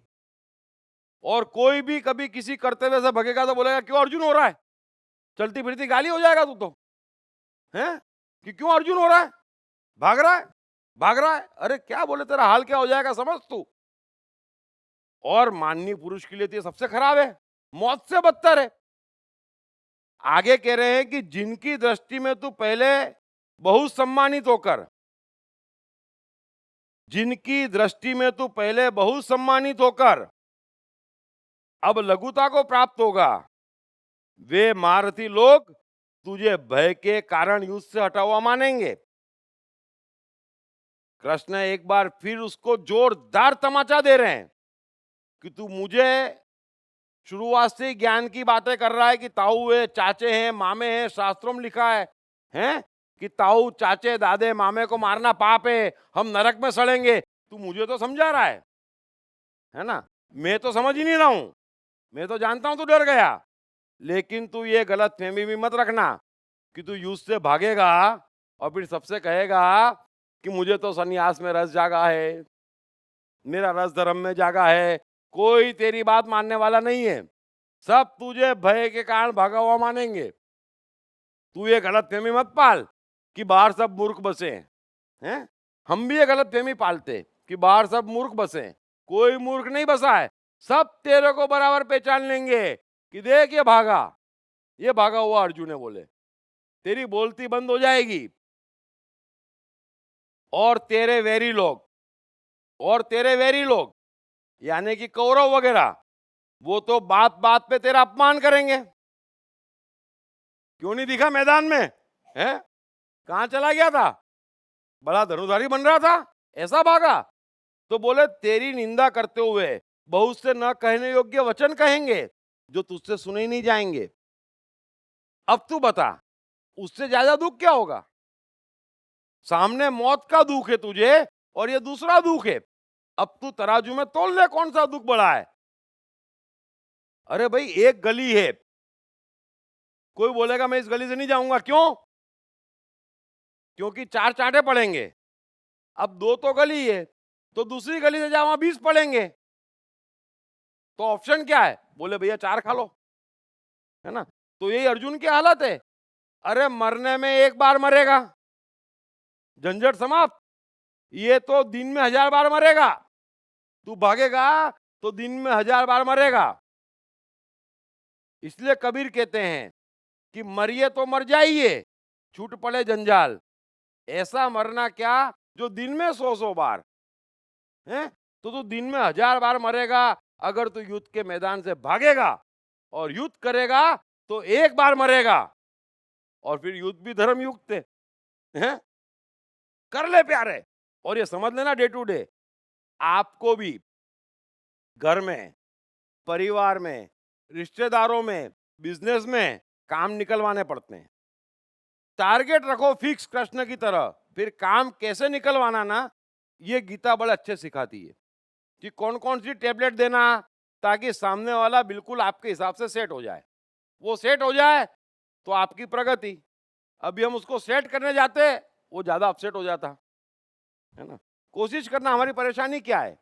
और कोई भी कभी किसी कर्तव्य से भगेगा तो बोलेगा क्यों अर्जुन हो रहा है, चलती फिरती गाली हो जाएगा तू तो, हैं? कि क्यों अर्जुन हो रहा है, भाग रहा है, भाग रहा है। अरे क्या बोले, तेरा हाल क्या हो जाएगा समझ तू। और माननीय पुरुष के लिए तो ये सबसे खराब है, मौत से बदतर है। आगे कह रहे हैं कि जिनकी दृष्टि में तू पहले बहुत सम्मानित होकर, जिनकी दृष्टि में तू पहले बहुत सम्मानित होकर अब लघुता को प्राप्त होगा, वे महारथी लोग तुझे भय के कारण युद्ध से हटा हुआ मानेंगे। कृष्ण एक बार फिर उसको जोरदार तमाचा दे रहे हैं कि तू मुझे शुरुआत से ज्ञान की बातें कर रहा है कि ताऊ है, चाचे हैं, मामे हैं, शास्त्रों में लिखा है कि ताऊ, चाचे, दादे, मामे को मारना पाप है, हम नरक में सड़ेंगे। तू मुझे तो समझा रहा है ना। मैं तो समझ ही नहीं रहा हूं, मैं तो जानता हूं तू डर गया, लेकिन तू ये गलत फहमी भी मत रखना कि तू युद्ध से भागेगा और फिर सबसे कहेगा कि मुझे तो सन्यास में रस जागा है, मेरा रस धर्म में जागा है। कोई तेरी बात मानने वाला नहीं है, सब तुझे भय के कारण भागा हुआ मानेंगे। तू ये गलत फहमी मत पाल कि बाहर सब मूर्ख बसे हैं। हम भी ये गलत फहमी पालते कि बाहर सब मूर्ख बसे, कोई मूर्ख नहीं बसा है, सब तेरे को बराबर पहचान लेंगे कि देख ये भागा हुआ अर्जुन है, बोले तेरी बोलती बंद हो जाएगी। और तेरे वेरी लोग यानी कि कौरव वगैरह, वो तो बात बात पे तेरा अपमान करेंगे। क्यों नहीं दिखा मैदान में, है? कहां चला गया था, बड़ा धनुर्धारी बन रहा था, ऐसा भागा। तो बोले तेरी निंदा करते हुए बहुत से न कहने योग्य वचन कहेंगे जो तुझसे सुने ही नहीं जाएंगे। अब तू बता, उससे ज्यादा दुख क्या होगा? सामने मौत का दुख है तुझे, और ये दूसरा दुख है। अब तू तराजू में तोल ले कौन सा दुख बड़ा है। अरे भाई, एक गली है, कोई बोलेगा मैं इस गली से नहीं जाऊंगा, क्यों? क्योंकि 4 चांटे पड़ेंगे। अब 2 तो गली है, तो दूसरी गली से जा, वहां 20 पड़ेंगे। तो ऑप्शन क्या है? बोले भैया 4 खा लो, है ना। तो यही अर्जुन की हालत है। अरे मरने में एक बार मरेगा, झंझट समाप्त। ये तो दिन में 1000 बार मरेगा, तू भागेगा तो दिन में 1000 बार मरेगा। इसलिए कबीर कहते हैं कि मरिए तो मर जाइए, छूट पड़े जंजाल। ऐसा मरना क्या जो दिन में 100 बार है, तो तू दिन में 1000 बार मरेगा अगर तू युद्ध के मैदान से भागेगा और युद्ध करेगा तो एक बार मरेगा और फिर युद्ध भी धर्म युक्त है, कर ले प्यारे। और ये समझ लेना डे टू डे आपको भी घर में, परिवार में, रिश्तेदारों में, बिजनेस में काम निकलवाने पड़ते हैं। टारगेट रखो फिक्स कृष्ण की तरह, फिर काम कैसे निकलवाना ना, ये गीता बड़े अच्छे सिखाती है कि कौन कौन सी टेबलेट देना ताकि सामने वाला बिल्कुल आपके हिसाब से सेट हो जाए। वो सेट हो जाए तो आपकी प्रगति। अभी हम उसको सेट करने जाते, वो ज्यादा अपसेट हो जाता है ना। कोशिश करना, हमारी परेशानी क्या है,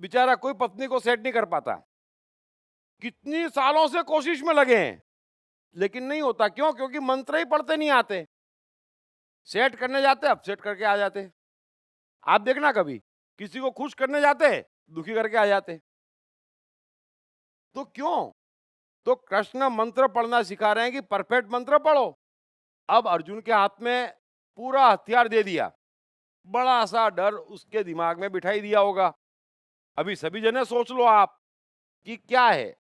बेचारा कोई पत्नी को सेट नहीं कर पाता, कितनी सालों से कोशिश में लगे हैं लेकिन नहीं होता। क्यों? क्योंकि मंत्र ही पढ़ते नहीं आते। सेट करने जाते अपसेट करके आ जाते। आप देखना कभी किसी को खुश करने जाते दुखी करके आ जाते। तो क्यों? तो कृष्ण मंत्र पढ़ना सिखा रहे हैं कि परफेक्ट मंत्र पढ़ो। अब अर्जुन के हाथ में पूरा हथियार दे दिया, बड़ा सा डर उसके दिमाग में बिठाई दिया होगा। अभी सभी जने सोच लो आप कि क्या है।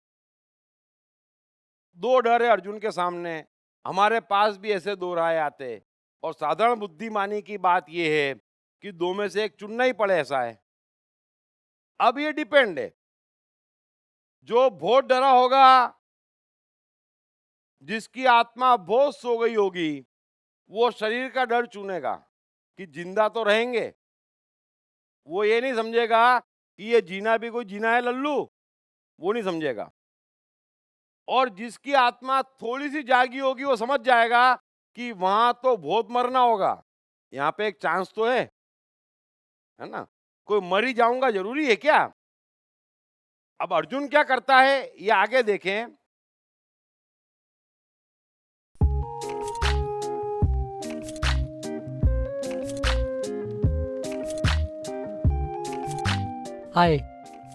दो डर है अर्जुन के सामने, हमारे पास भी ऐसे दो राय आते और साधारण बुद्धिमानी की बात यह है कि दो में से एक चुनना ही पड़े, ऐसा है। अब ये डिपेंड है, जो बहुत डरा होगा, जिसकी आत्मा बहुत सो गई होगी, वो शरीर का डर चुनेगा कि जिंदा तो रहेंगे। वो ये नहीं समझेगा कि ये जीना भी कोई जीना है लल्लू, वो नहीं समझेगा। और जिसकी आत्मा थोड़ी सी जागी होगी वो समझ जाएगा कि वहां तो बहुत मरना होगा, यहाँ पे एक चांस तो है ना, कोई मरी जाऊंगा जरूरी है क्या। अब अर्जुन क्या करता है ये आगे देखें। हाय,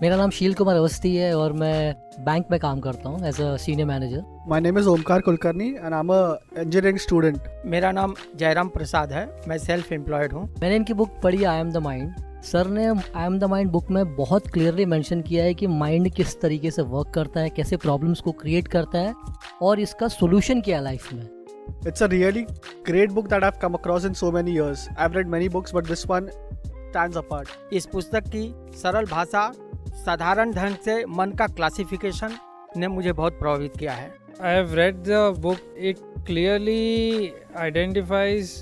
मेरा नाम शील कुमार अवस्थी है और मैं बैंक में काम करता हूँ as a senior manager. My name is Omkar Kulkarni and I'm a engineering student. मेरा नाम जयराम प्रसाद है, मैं सेल्फ एम्प्लॉयड हूँ। मैंने इनकी बुक पढ़ी I am the mind. Sir ने I am the mind book में बहुत क्लियरली मेंशन किया है कि माइंड किस तरीके से वर्क करता है, कैसे प्रॉब्लम्स को क्रिएट करता है और इसका सोल्यूशन क्या है लाइफ में। It's a really great book that I've come across in so many years. I've read many books but this one stands apart. इस पुस्तक की सरल भाषा, साधारण ढंग से मन का क्लासिफिकेशन ने मुझे बहुत प्रभावित किया है। I have read the book. It clearly identifies,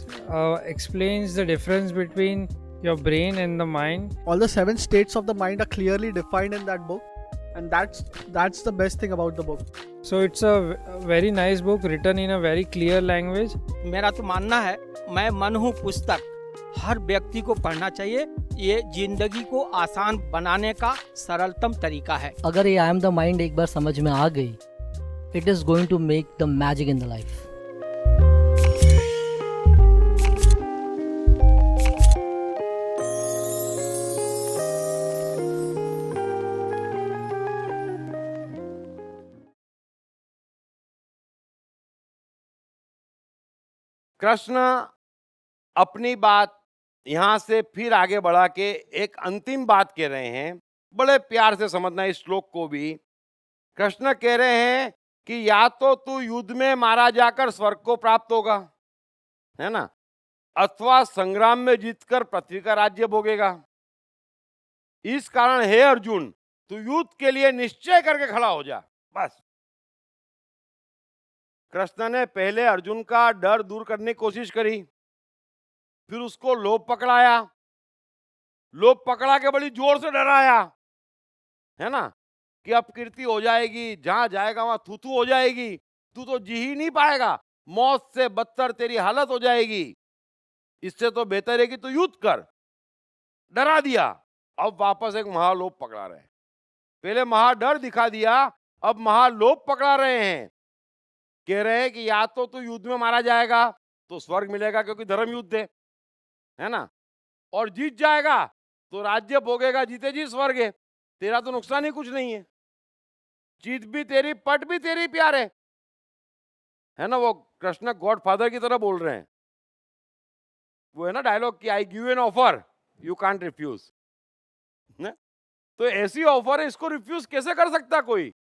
explains the difference between your brain and the mind. All the 7 states of the mind are clearly defined in that book and that's the best thing about the book. So it's a very nice book written in a very clear language. मेरा तो मानना है, मैं मन हूँ पुस्तक, हर व्यक्ति को पढ़ना चाहिए। ये जिंदगी को आसान बनाने का सरलतम तरीका है। अगर ये आई एम द माइंड एक बार समझ में आ गई, it is going to make the magic in the life. Krishna अपनी बात यहां से फिर आगे बढ़ा के एक अंतिम बात कह रहे हैं। बड़े प्यार से समझना इस श्लोक को भी। कृष्ण कह रहे हैं कि या तो तू युद्ध में मारा जाकर स्वर्ग को प्राप्त होगा, है ना, अथवा संग्राम में जीतकर पृथ्वी का राज्य भोगेगा। इस कारण हे अर्जुन, तू युद्ध के लिए निश्चय करके खड़ा हो जा। बस कृष्ण ने पहले अर्जुन का डर दूर करने की कोशिश करी, फिर उसको लोभ पकड़ाया, लोभ पकड़ा के बड़ी जोर से डराया, है ना, कि अपकीर्ति हो जाएगी, जहां जाएगा वहां थूथू हो जाएगी, तू तो जी ही नहीं पाएगा, मौत से बदतर तेरी हालत हो जाएगी, इससे तो बेहतर है कि तू युद्ध कर। डरा दिया। अब वापस एक महालोभ पकड़ा रहे। पहले महाडर दिखा दिया, अब महालोभ पकड़ा रहे हैं। कह रहे हैं कि या तो तू युद्ध में मारा जाएगा तो स्वर्ग मिलेगा क्योंकि धर्म युद्ध है ना, और जीत जाएगा तो राज्य भोगेगा, जीते जी स्वर्ग है, तेरा तो नुकसान ही कुछ नहीं है। जीत भी तेरी, पट भी तेरी, प्यारे, है ना। वो कृष्ण गॉडफादर की तरह बोल रहे हैं। वो है ना डायलॉग कि I give an offer you can't refuse. तो ऐसी ऑफर है, इसको रिफ्यूज कैसे कर सकता कोई।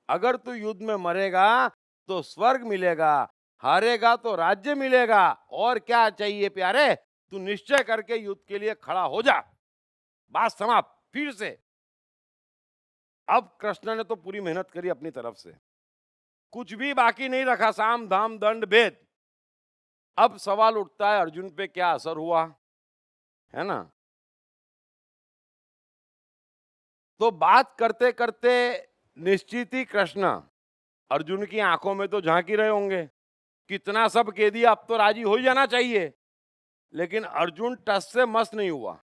अगर तू युद्ध में मरेगा तो स्वर्ग मिलेगा, हारेगा तो राज्य मिलेगा, और क्या चाहिए प्यारे? तू निश्चय करके युद्ध के लिए खड़ा हो जा। बात समाप्त। फिर से अब कृष्ण ने तो पूरी मेहनत करी अपनी तरफ से, कुछ भी बाकी नहीं रखा, साम धाम दंड भेद। अब सवाल उठता है अर्जुन पे क्या असर हुआ, है ना? तो बात करते करते निश्चित ही कृष्ण अर्जुन की आंखों में तो झांक ही रहे होंगे, कितना सब कह दिया, अब तो राजी हो ही जाना चाहिए। लेकिन अर्जुन टस से मस नहीं हुआ,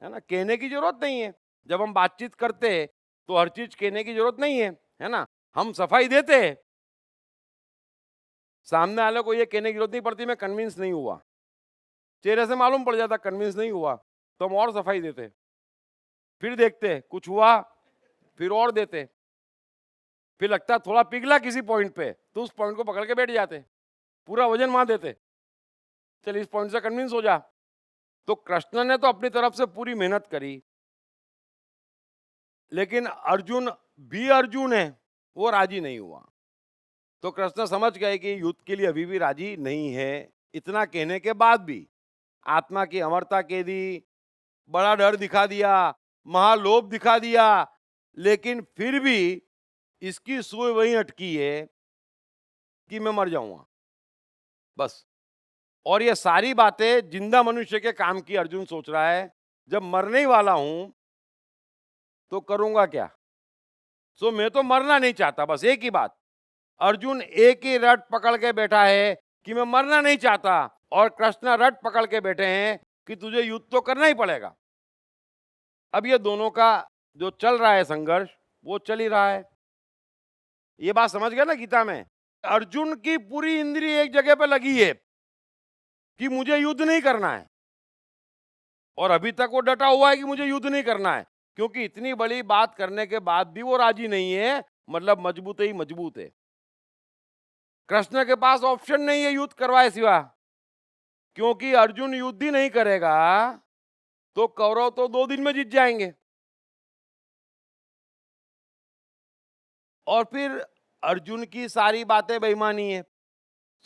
है ना? कहने की जरूरत नहीं है, जब हम बातचीत करते हैं तो हर चीज कहने की जरूरत नहीं है ना? हम सफाई देते हैं, सामने वाले को ये कहने की जरूरत नहीं पड़ती मैं कन्विंस नहीं हुआ, चेहरे से मालूम पड़ जाता कन्विंस नहीं हुआ, तो हम और सफाई देते, फिर देखते कुछ हुआ, फिर और देते, फिर लगता थोड़ा पिघला किसी पॉइंट पे तो उस पॉइंट को पकड़ के बैठ जाते, पूरा वजन वहां देते, चल इस पॉइंट से कन्विंस हो जा। तो कृष्ण ने तो अपनी तरफ से पूरी मेहनत करी, लेकिन अर्जुन भी अर्जुन है, वो राजी नहीं हुआ। तो कृष्ण समझ गए कि युद्ध के लिए अभी भी राजी नहीं है। इतना कहने के बाद भी आत्मा की अमरता कह दी, बड़ा डर दिखा दिया, महालोभ दिखा दिया, लेकिन फिर भी इसकी सुई वहीं अटकी है कि मैं मर जाऊंगा बस। और ये सारी बातें जिंदा मनुष्य के काम की अर्जुन सोच रहा है, जब मरने ही वाला हूं तो करूंगा क्या? सो मैं तो मरना नहीं चाहता, बस एक ही बात। अर्जुन एक ही रट पकड़ के बैठा है कि मैं मरना नहीं चाहता, और कृष्ण रट पकड़ के बैठे हैं कि तुझे युद्ध तो करना ही पड़ेगा। अब ये दोनों का जो चल रहा है संघर्ष, वो चल ही रहा है। ये बात समझ गए ना गीता में? अर्जुन की पूरी इंद्रिय एक जगह पे लगी है कि मुझे युद्ध नहीं करना है, और अभी तक वो डटा हुआ है कि मुझे युद्ध नहीं करना है, क्योंकि इतनी बड़ी बात करने के बाद भी वो राजी नहीं है, मतलब मजबूत ही मजबूत है। कृष्ण के पास ऑप्शन नहीं है युद्ध करवाए सिवा, क्योंकि अर्जुन युद्ध ही नहीं करेगा तो कौरव तो 2 दिन में जीत जाएंगे। और फिर अर्जुन की सारी बातें बेईमानी है,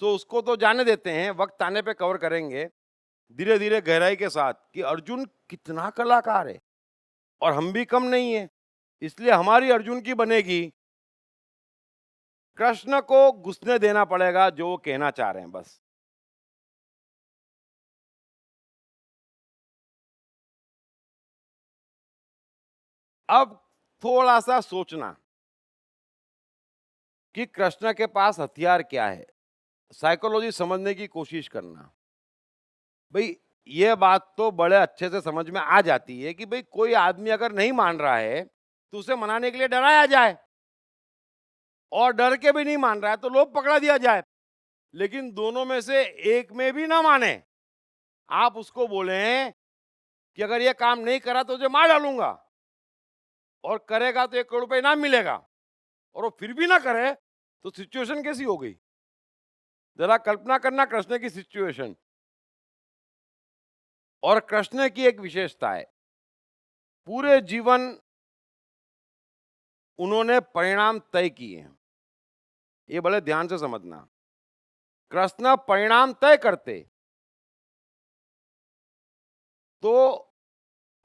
सो उसको तो जाने देते हैं, वक्त आने पे कवर करेंगे धीरे धीरे गहराई के साथ कि अर्जुन कितना कलाकार है और हम भी कम नहीं है। इसलिए हमारी अर्जुन की बनेगी, कृष्ण को घुसने देना पड़ेगा जो वो कहना चाह रहे हैं, बस। अब थोड़ा सा सोचना कि कृष्ण के पास हथियार क्या है, साइकोलॉजी समझने की कोशिश करना। भाई ये बात तो बड़े अच्छे से समझ में आ जाती है कि भाई कोई आदमी अगर नहीं मान रहा है तो उसे मनाने के लिए डराया जाए, और डर के भी नहीं मान रहा है तो लोभ पकड़ा दिया जाए। लेकिन दोनों में से एक में भी ना माने, आप उसको बोले कि अगर ये काम नहीं करा तो तुझे मार डालूंगा, और करेगा तो 1 करोड़ रुपए इनाम मिलेगा, और वो फिर भी ना करे तो सिचुएशन कैसी हो गई? जरा कल्पना करना कृष्ण की सिचुएशन। और कृष्ण की एक विशेषता है, पूरे जीवन उन्होंने परिणाम तय किए हैं। ये बड़े ध्यान से समझना, कृष्ण परिणाम तय करते। तो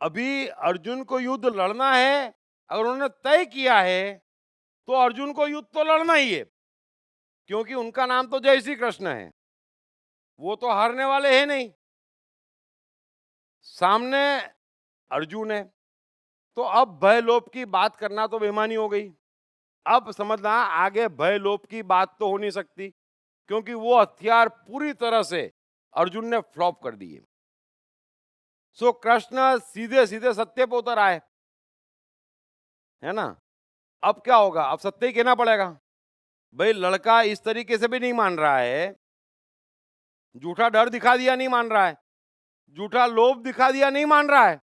अभी अर्जुन को युद्ध लड़ना है, अगर उन्होंने तय किया है तो अर्जुन को युद्ध तो लड़ना ही है, क्योंकि उनका नाम तो जय श्री कृष्ण है, वो तो हारने वाले हैं नहीं। सामने अर्जुन है, तो अब भय लोभ की बात करना तो बेईमानी हो गई। अब समझना, आगे भय लोभ की बात तो हो नहीं सकती, क्योंकि वो हथियार पूरी तरह से अर्जुन ने फ्लॉप कर दिए। सो कृष्ण सीधे सीधे सत्य पे उतर आए, है ना? अब क्या होगा? अब सत्य ही कहना पड़ेगा। भाई लड़का इस तरीके से भी नहीं मान रहा है, झूठा डर दिखा दिया नहीं मान रहा है, झूठा लोभ दिखा दिया नहीं मान रहा है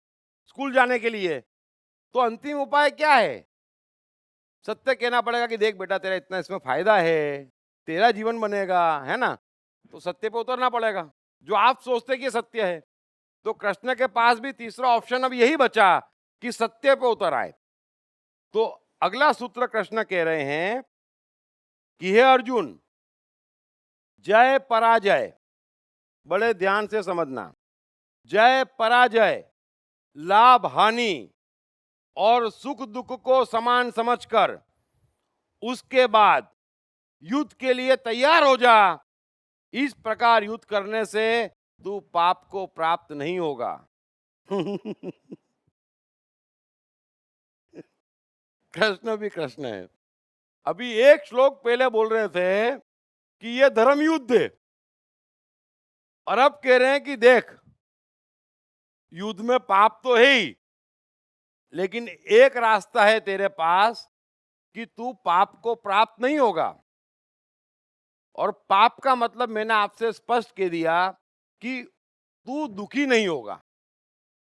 स्कूल जाने के लिए, तो अंतिम उपाय क्या है? सत्य कहना पड़ेगा कि देख बेटा तेरा इतना इसमें फायदा है, तेरा जीवन बनेगा, है ना? तो सत्य पे उतरना पड़ेगा, जो आप सोचते कि सत्य है। तो कृष्ण के पास भी तीसरा ऑप्शन अब यही बचा कि सत्य पे उतर आए। तो अगला सूत्र कृष्ण कह रहे हैं कि हे अर्जुन, जय पराजय, बड़े ध्यान से समझना, जय पराजय, लाभ हानि और सुख दुख को समान समझकर उसके बाद युद्ध के लिए तैयार हो जा। इस प्रकार युद्ध करने से तू पाप को प्राप्त नहीं होगा। कृष्ण भी कृष्ण है। अभी एक श्लोक पहले बोल रहे थे कि ये धर्म युद्ध है, और अब कह रहे हैं कि देख, युद्ध में पाप तो है ही, लेकिन एक रास्ता है तेरे पास कि तू पाप को प्राप्त नहीं होगा। और पाप का मतलब मैंने आपसे स्पष्ट कह दिया कि तू दुखी नहीं होगा,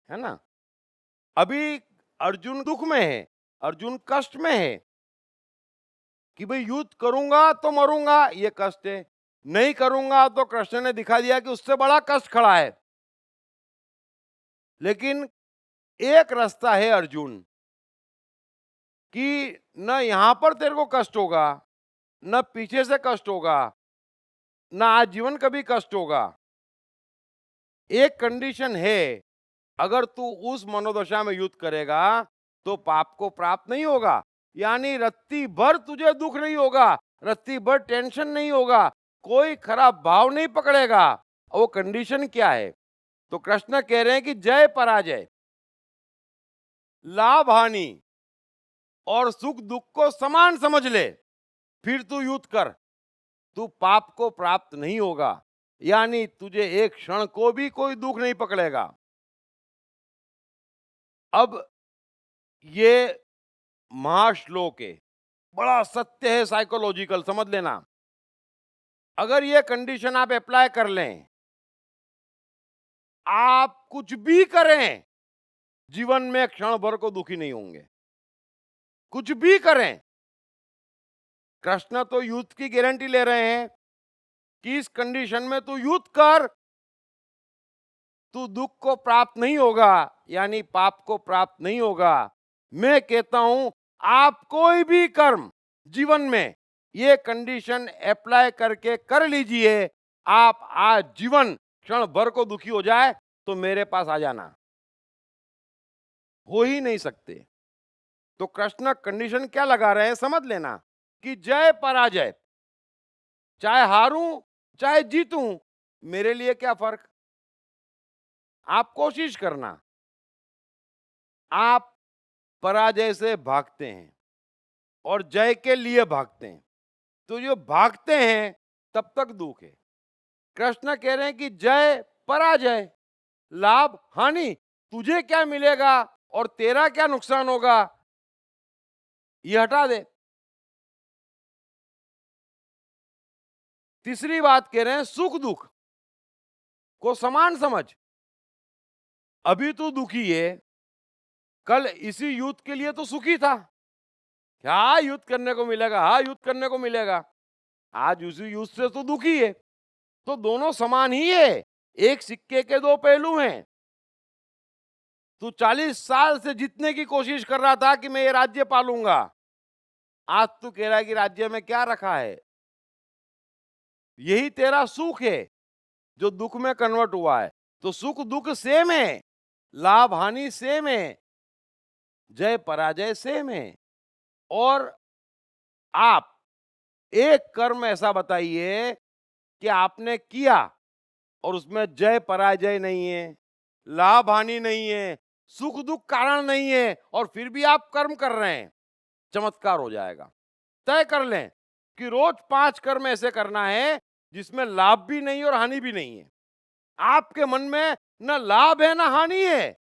है ना। अभी अर्जुन दुख में है, अर्जुन कष्ट में है कि भाई युद्ध करूंगा तो मरूंगा, ये कष्ट है, नहीं करूंगा तो कृष्ण ने दिखा दिया कि उससे बड़ा कष्ट खड़ा है। लेकिन एक रास्ता है अर्जुन कि न यहां पर तेरे को कष्ट होगा, न पीछे से कष्ट होगा, न आजीवन कभी कष्ट होगा। एक कंडीशन है, अगर तू उस मनोदशा में युद्ध करेगा तो पाप को प्राप्त नहीं होगा, यानी रत्ती भर तुझे दुख नहीं होगा, रत्ती भर टेंशन नहीं होगा, कोई खराब भाव नहीं पकड़ेगा। वो कंडीशन क्या है? तो कृष्ण कह रहे हैं कि जय पराजय, लाभ हानि और सुख दुख को समान समझ ले, फिर तू युद्ध कर, तू पाप को प्राप्त नहीं होगा, यानी तुझे एक क्षण को भी कोई दुख नहीं पकड़ेगा। अब ये महाश्लोक है, बड़ा सत्य है, साइकोलॉजिकल, समझ लेना। अगर ये कंडीशन आप अप्लाई कर लें, आप कुछ भी करें, जीवन में क्षण भर को दुखी नहीं होंगे, कुछ भी करें। कृष्ण तो युद्ध की गारंटी ले रहे हैं कि इस कंडीशन में तू युद्ध कर, तू दुख को प्राप्त नहीं होगा, यानी पाप को प्राप्त नहीं होगा। मैं कहता हूं, आप कोई भी कर्म जीवन में ये कंडीशन अप्लाई करके कर लीजिए, आप आज जीवन क्षण भर को दुखी हो जाए तो मेरे पास आ जाना, हो ही नहीं सकते। तो कृष्ण कंडीशन क्या लगा रहे हैं समझ लेना कि जय पराजय, चाहे हारूं चाहे जीतूं, मेरे लिए क्या फर्क। आप कोशिश करना, आप पराजय से भागते हैं और जय के लिए भागते हैं, तो जो भागते हैं तब तक दुख है। कृष्ण कह रहे हैं कि जय पराजय, लाभ हानि, तुझे क्या मिलेगा और तेरा क्या नुकसान होगा, ये हटा दे। तीसरी बात कह रहे हैं, सुख दुख को समान समझ। अभी तू दुखी है, कल इसी युद्ध के लिए तो सुखी था, क्या युद्ध करने को मिलेगा, हाँ युद्ध करने को मिलेगा, आज उसी युद्ध से तो दुखी है। तो दोनों समान ही है, एक सिक्के के दो पहलू हैं। तू 40 साल से जीतने की कोशिश कर रहा था कि मैं ये राज्य पालूंगा, आज तू कह रहा है कि राज्य में क्या रखा है। यही तेरा सुख है जो दुख में कन्वर्ट हुआ है। तो सुख दुख सेम है, लाभ हानि सेम है, जय पराजय सेम है। और आप एक कर्म ऐसा बताइए कि आपने किया और उसमें जय पराजय नहीं है, लाभ हानि नहीं है, सुख दुख कारण नहीं है, और फिर भी आप कर्म कर रहे हैं, चमत्कार हो जाएगा। तय कर लें कि रोज 5 कर्म ऐसे करना है जिसमें लाभ भी नहीं और हानि भी नहीं है। आपके मन में न लाभ है न हानि है,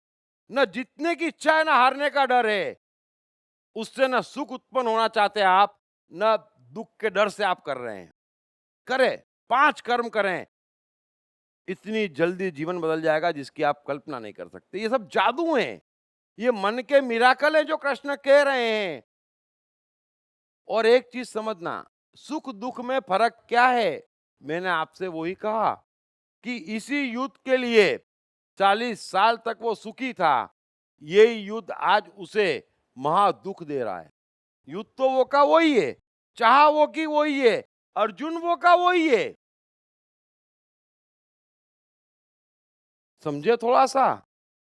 न जीतने की इच्छा है न हारने का डर है, उससे न सुख उत्पन्न होना चाहते आप, न दुख के डर से आप कर रहे हैं। करें, 5 कर्म करें, इतनी जल्दी जीवन बदल जाएगा जिसकी आप कल्पना नहीं कर सकते। ये सब जादू हैं, ये मन के मिराकल हैं जो कृष्ण कह रहे हैं। और एक चीज समझना, सुख दुख में फर्क क्या है, मैंने आपसे वही कहा कि इसी युद्ध के लिए 40 साल तक वो सुखी था, यही युद्ध आज उसे महा दुख दे रहा है। युद्ध तो वो का वही है, चाह वो की वही है, अर्जुन वो का वही है। समझे थोड़ा सा,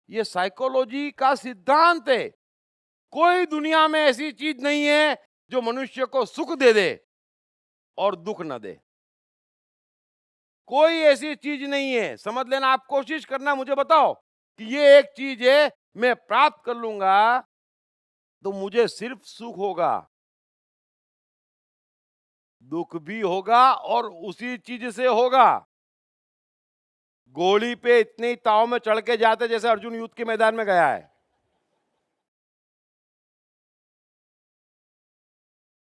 ये साइकोलॉजी का सिद्धांत है। कोई दुनिया में ऐसी चीज नहीं है जो मनुष्य को सुख दे दे और दुख न दे। कोई ऐसी चीज नहीं है, समझ लेना। आप कोशिश करना, मुझे बताओ कि ये एक चीज है, मैं प्राप्त कर लूंगा तो मुझे सिर्फ सुख होगा, दुख भी होगा और उसी चीज से होगा। गोली पे इतने ही ताव में चढ़ के जाते जैसे अर्जुन युद्ध के मैदान में गया है।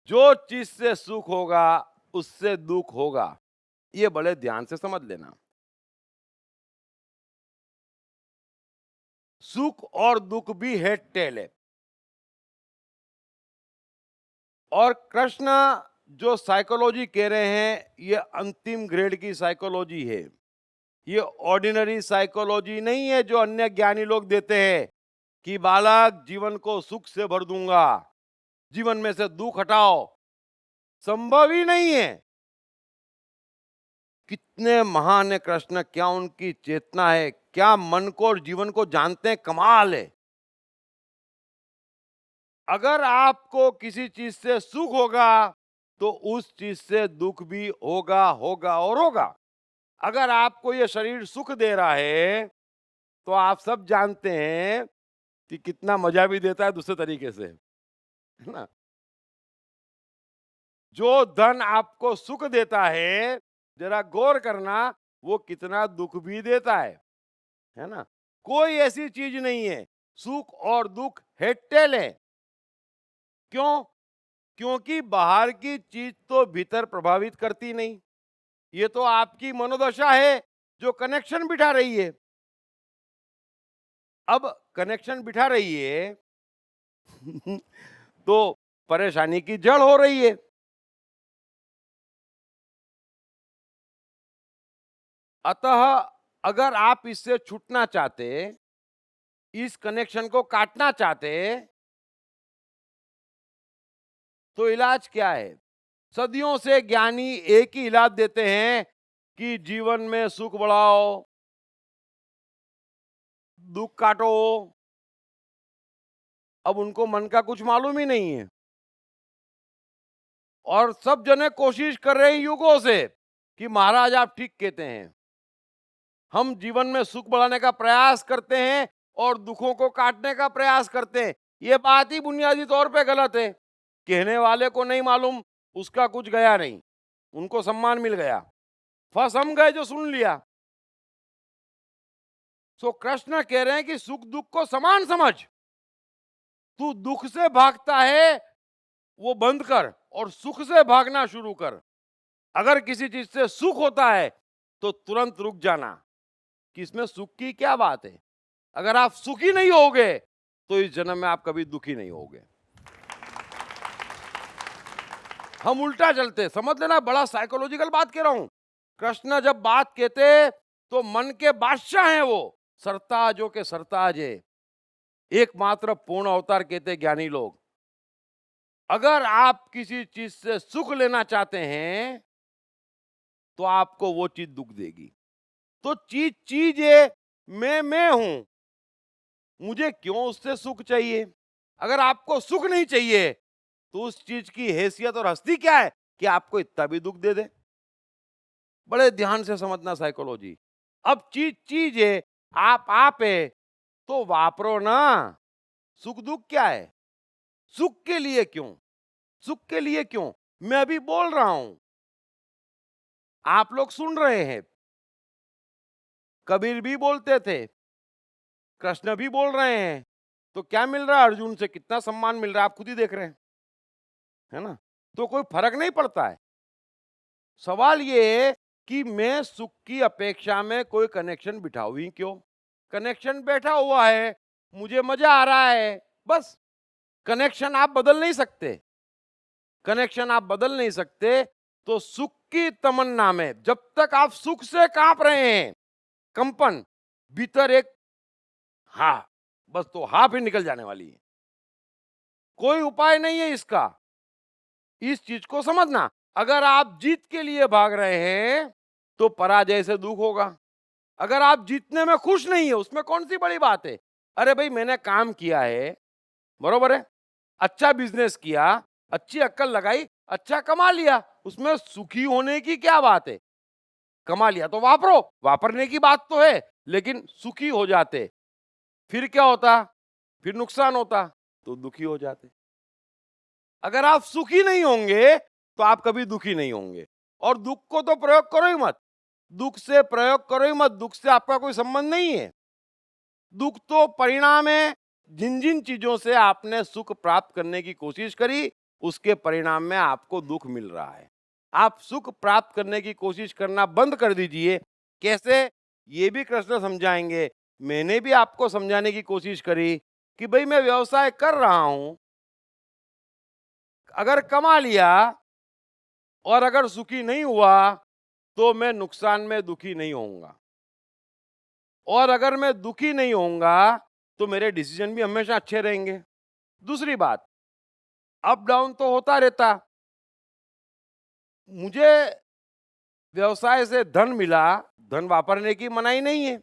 जो चीज से सुख होगा उससे दुख होगा, ये बड़े ध्यान से समझ लेना। सुख और दुख भी हेड टेल है। और कृष्ण जो साइकोलॉजी कह रहे हैं, ये अंतिम ग्रेड की साइकोलॉजी है। ये ऑर्डिनरी साइकोलॉजी नहीं है जो अन्य ज्ञानी लोग देते हैं कि बालक जीवन को सुख से भर दूंगा, जीवन में से दुख हटाओ। संभव ही नहीं है। कितने महान है कृष्ण, क्या उनकी चेतना है, क्या मन को और जीवन को जानते हैं, कमाल है। अगर आपको किसी चीज से सुख होगा तो उस चीज से दुख भी होगा, होगा और होगा। अगर आपको ये शरीर सुख दे रहा है तो आप सब जानते हैं कि कितना मजा भी देता है दूसरे तरीके से, है ना। जो धन आपको सुख देता है, जरा गौर करना, वो कितना दुख भी देता है ना। कोई ऐसी चीज नहीं है, सुख और दुख हेट्टेल है। क्यों? क्योंकि बाहर की चीज तो भीतर प्रभावित करती नहीं। ये तो आपकी मनोदशा है जो कनेक्शन बिठा रही है। अब कनेक्शन बिठा रही है तो परेशानी की जड़ हो रही है। अतः अगर आप इससे छूटना चाहते, इस कनेक्शन को काटना चाहते, तो इलाज क्या है? सदियों से ज्ञानी एक ही इलाज देते हैं कि जीवन में सुख बढ़ाओ, दुख काटो। अब उनको मन का कुछ मालूम ही नहीं है और सब जने कोशिश कर रहे हैं युगों से कि महाराज आप ठीक कहते हैं, हम जीवन में सुख बढ़ाने का प्रयास करते हैं और दुखों को काटने का प्रयास करते हैं। ये बात ही बुनियादी तौर पे गलत है। कहने वाले को नहीं मालूम, उसका कुछ गया नहीं, उनको सम्मान मिल गया, फंस हम गए जो सुन लिया। सो कृष्ण कह रहे हैं कि सुख दुख को समान समझ। तू दुख से भागता है वो बंद कर और सुख से भागना शुरू कर। अगर किसी चीज से सुख होता है तो तुरंत रुक जाना कि इसमें सुख की क्या बात है। अगर आप सुखी नहीं होगे तो इस जन्म में आप कभी दुखी नहीं होगे। हम उल्टा चलते, समझ लेना, बड़ा साइकोलॉजिकल बात कह रहा हूं। कृष्ण जब बात कहते तो मन के बादशाह हैं वो, सरताजों के सरताज है, एकमात्र पूर्ण अवतार कहते ज्ञानी लोग। अगर आप किसी चीज से सुख लेना चाहते हैं तो आपको वो चीज दुख देगी। तो चीज चीज है, मैं हूं, मुझे क्यों उससे सुख चाहिए? अगर आपको सुख नहीं चाहिए तो उस चीज की हैसियत और हस्ती क्या है कि आपको इतना भी दुख दे दे। बड़े ध्यान से समझना साइकोलॉजी। अब चीज चीज है, आप है, तो वापरो ना। सुख दुख क्या है? सुख के लिए क्यों? सुख के लिए क्यों? मैं अभी बोल रहा हूं, आप लोग सुन रहे हैं। कबीर भी बोलते थे, कृष्ण भी बोल रहे हैं, तो क्या मिल रहा है? अर्जुन से कितना सम्मान मिल रहा है, आप खुद ही देख रहे हैं, है ना। तो कोई फर्क नहीं पड़ता है। सवाल ये है कि मैं सुख की अपेक्षा में कोई कनेक्शन बिठाऊं ही क्यों? कनेक्शन बैठा हुआ है, मुझे मजा आ रहा है, बस। कनेक्शन आप बदल नहीं सकते, कनेक्शन आप बदल नहीं सकते। तो सुख की तमन्ना में जब तक आप सुख से कांप रहे हैं, कंपन भीतर एक, हा, बस तो हा फिर निकल जाने वाली है। कोई उपाय नहीं है इसका। इस चीज को समझना, अगर आप जीत के लिए भाग रहे हैं तो पराजय से दुख होगा। अगर आप जीतने में खुश नहीं है, उसमें कौन सी बड़ी बात है? अरे भाई, मैंने काम किया है, बरोबर है, अच्छा बिजनेस किया, अच्छी अक्कल लगाई, अच्छा कमा लिया, उसमें सुखी होने की क्या बात है? कमा लिया तो वापरो, वापरने की बात तो है, लेकिन सुखी हो जाते फिर क्या होता? फिर नुकसान होता तो दुखी हो जाते। अगर आप सुखी नहीं होंगे तो आप कभी दुखी नहीं होंगे। और दुख को तो प्रयोग करो ही मत, दुख से प्रयोग करो ही मत, दुख से आपका कोई संबंध नहीं है। दुख तो परिणाम है, जिन जिन चीजों से आपने सुख प्राप्त करने की कोशिश करी, उसके परिणाम में आपको दुख मिल रहा है। आप सुख प्राप्त करने की कोशिश करना बंद कर दीजिए। कैसे? ये भी कृष्ण समझाएंगे। मैंने भी आपको समझाने की कोशिश करी कि भाई मैं व्यवसाय कर रहा हूं, अगर कमा लिया और अगर सुखी नहीं हुआ तो मैं नुकसान में दुखी नहीं होऊंगा, और अगर मैं दुखी नहीं होऊंगा तो मेरे डिसीजन भी हमेशा अच्छे रहेंगे। दूसरी बात, अप डाउन तो होता रहता। मुझे व्यवसाय से धन मिला, धन वापरने की मनाही नहीं है,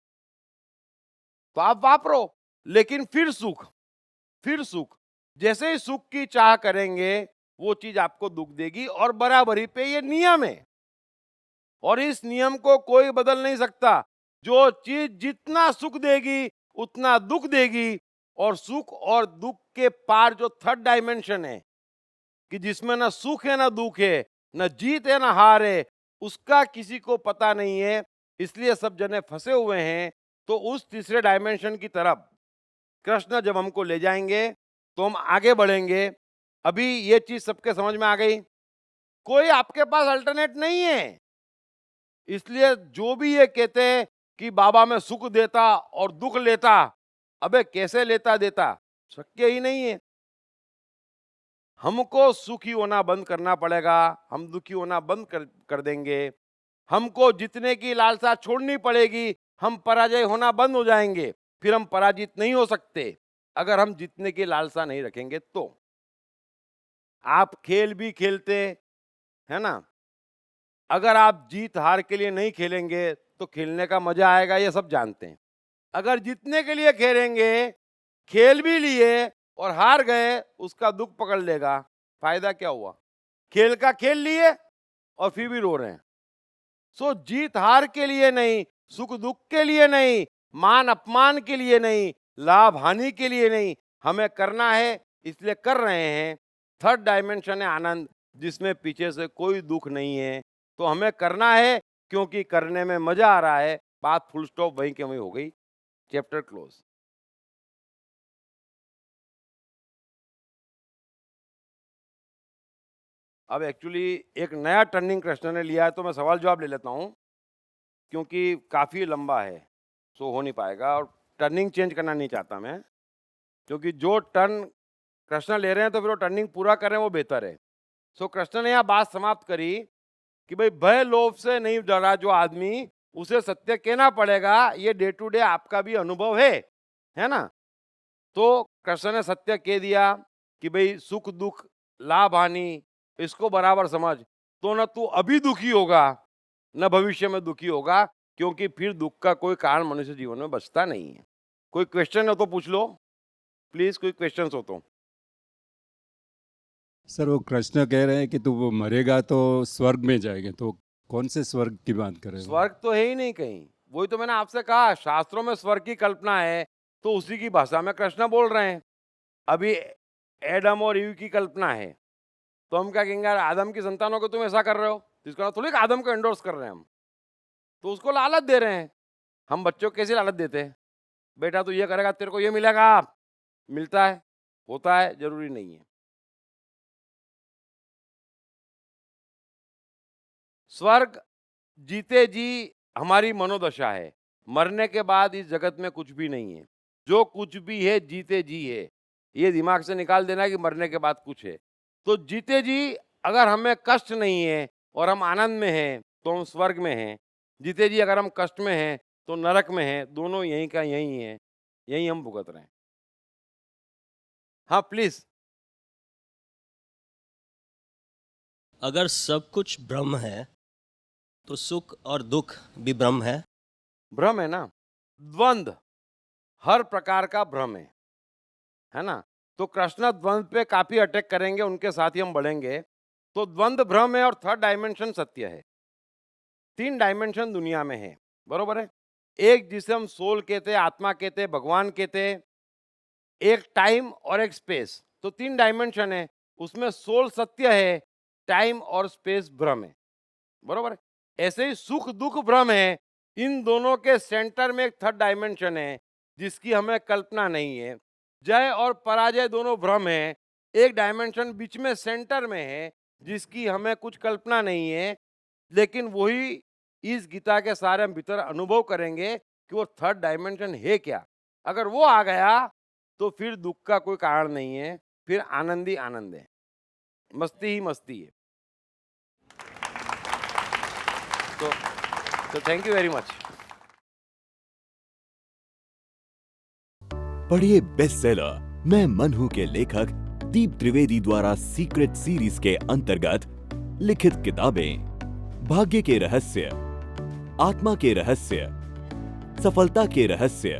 तो आप वापरो, लेकिन फिर सुख, जैसे ही सुख की चाह करेंगे वो चीज आपको दुख देगी, और बराबरी पे ये नियम है, और इस नियम को कोई बदल नहीं सकता। जो चीज जितना सुख देगी उतना दुख देगी, और सुख और दुख के पार जो थर्ड डायमेंशन है, कि जिसमें ना सुख है ना दुख है, ना जीत है ना हार है, उसका किसी को पता नहीं है। इसलिए सब जने फंसे हुए हैं। तो उस तीसरे डायमेंशन की तरफ कृष्ण जब हमको ले जाएंगे तो हम आगे बढ़ेंगे। अभी ये चीज सबके समझ में आ गई? कोई आपके पास अल्टरनेट नहीं है। इसलिए जो भी ये कहते हैं कि बाबा मैं सुख देता और दुख लेता, अबे कैसे लेता देता? शक्य ही नहीं है। हमको सुखी होना बंद करना पड़ेगा, हम दुखी होना बंद कर देंगे। हमको जीतने की लालसा छोड़नी पड़ेगी, हम पराजय होना बंद हो जाएंगे, फिर हम पराजित नहीं हो सकते अगर हम जीतने की लालसा नहीं रखेंगे तो। आप खेल भी खेलते है ना, अगर आप जीत हार के लिए नहीं खेलेंगे तो खेलने का मजा आएगा, ये सब जानते हैं। अगर जीतने के लिए खेलेंगे, खेल भी लिए और हार गए, उसका दुख पकड़ लेगा, फायदा क्या हुआ? खेल का खेल लिए और फिर भी रो रहे हैं। सो जीत हार के लिए नहीं, सुख दुख के लिए नहीं, मान अपमान के लिए नहीं, लाभ हानि के लिए नहीं, हमें करना है इसलिए कर रहे हैं। थर्ड डायमेंशन है आनंद, जिसमें पीछे से कोई दुख नहीं है, तो हमें करना है क्योंकि करने में मजा आ रहा है। बात फुल स्टॉप वहीं के वहीं हो गई, चैप्टर क्लोज। अब एक्चुअली एक नया टर्निंग कृष्ण ने लिया है, तो मैं सवाल जवाब ले लेता हूं क्योंकि काफी लंबा है, सो हो नहीं पाएगा, और टर्निंग चेंज करना नहीं चाहता मैं, क्योंकि जो टर्न कृष्ण ले रहे हैं तो फिर वो टर्निंग पूरा करें वो बेहतर है। सो कृष्ण ने यह बात समाप्त करी कि भाई भय लोभ से नहीं डरा जो आदमी, उसे सत्य कहना पड़ेगा। ये डे टू डे आपका भी अनुभव है ना? तो कृष्ण ने सत्य कह दिया कि भाई सुख दुख लाभ हानि इसको बराबर समझ, तो न तू अभी दुखी होगा न भविष्य में दुखी होगा, क्योंकि फिर दुख का कोई कारण मनुष्य जीवन में बचता नहीं है। कोई क्वेश्चन हो तो पूछ लो प्लीज, कोई क्वेश्चन हो तो। सर वो कृष्ण कह रहे हैं कि तू वो मरेगा तो स्वर्ग में जाएगा, तो कौन से स्वर्ग की बात कर रहे हो? स्वर्ग तो है ही नहीं कहीं, वही तो मैंने आपसे कहा, शास्त्रों में स्वर्ग की कल्पना है, तो उसी की भाषा में कृष्ण बोल रहे हैं। अभी एडम और ईव की कल्पना है, तो हम क्या कहेंगे, आदम की संतानों को तुम ऐसा कर रहे हो, तो इसका थोड़ी आदम को एंडोर्स कर रहे हैं हम, तो उसको लालच दे रहे हैं। हम बच्चों को कैसे लालच देते हैं, बेटा तू ये करेगा तेरे को ये मिलेगा, मिलता है, होता है, जरूरी नहीं है। स्वर्ग जीते जी हमारी मनोदशा है, मरने के बाद इस जगत में कुछ भी नहीं है। जो कुछ भी है जीते जी है, ये दिमाग से निकाल देना कि मरने के बाद कुछ है। तो जीते जी अगर हमें कष्ट नहीं है और हम आनंद में हैं तो हम स्वर्ग में हैं, जीते जी अगर हम कष्ट में हैं तो नरक में हैं, दोनों यहीं का यहीं है, यहीं हम भुगत रहे हैं। हाँ प्लीज। अगर सब कुछ ब्रह्म है तो सुख और दुख भी ब्रह्म है। भ्रम है ना, द्वंद्व, हर प्रकार का भ्रम है ना। तो कृष्णा द्वंद्व पे काफी अटैक करेंगे, उनके साथ ही हम बढ़ेंगे। तो द्वंद्व भ्रम है और थर्ड डायमेंशन सत्य है। 3 डायमेंशन दुनिया में है, बरोबर है। एक जिसे हम सोल कहते हैं, आत्मा कहते हैं, भगवान कहते हैं, एक टाइम और एक स्पेस। तो 3 डायमेंशन है, उसमें सोल सत्य है, टाइम और स्पेस भ्रम है, बरोबर है। ऐसे ही सुख दुख भ्रम है, इन दोनों के सेंटर में एक थर्ड डायमेंशन है जिसकी हमें कल्पना नहीं है। जय और पराजय दोनों भ्रम है, एक डायमेंशन बीच में सेंटर में है जिसकी हमें कुछ कल्पना नहीं है, लेकिन वही इस गीता के सारे हम भीतर अनुभव करेंगे कि वो थर्ड डायमेंशन है क्या। अगर वो आ गया तो फिर दुख का कोई कारण नहीं है, फिर आनंद ही आनंद है, मस्ती ही मस्ती है। तो थैंक यू वेरी मच। पढ़िए बेस्टसेलर मैं मन हूं के लेखक दीप त्रिवेदी द्वारा सीक्रेट सीरीज के अंतर्गत लिखित किताबें भाग्य के रहस्य, आत्मा के रहस्य, सफलता के रहस्य,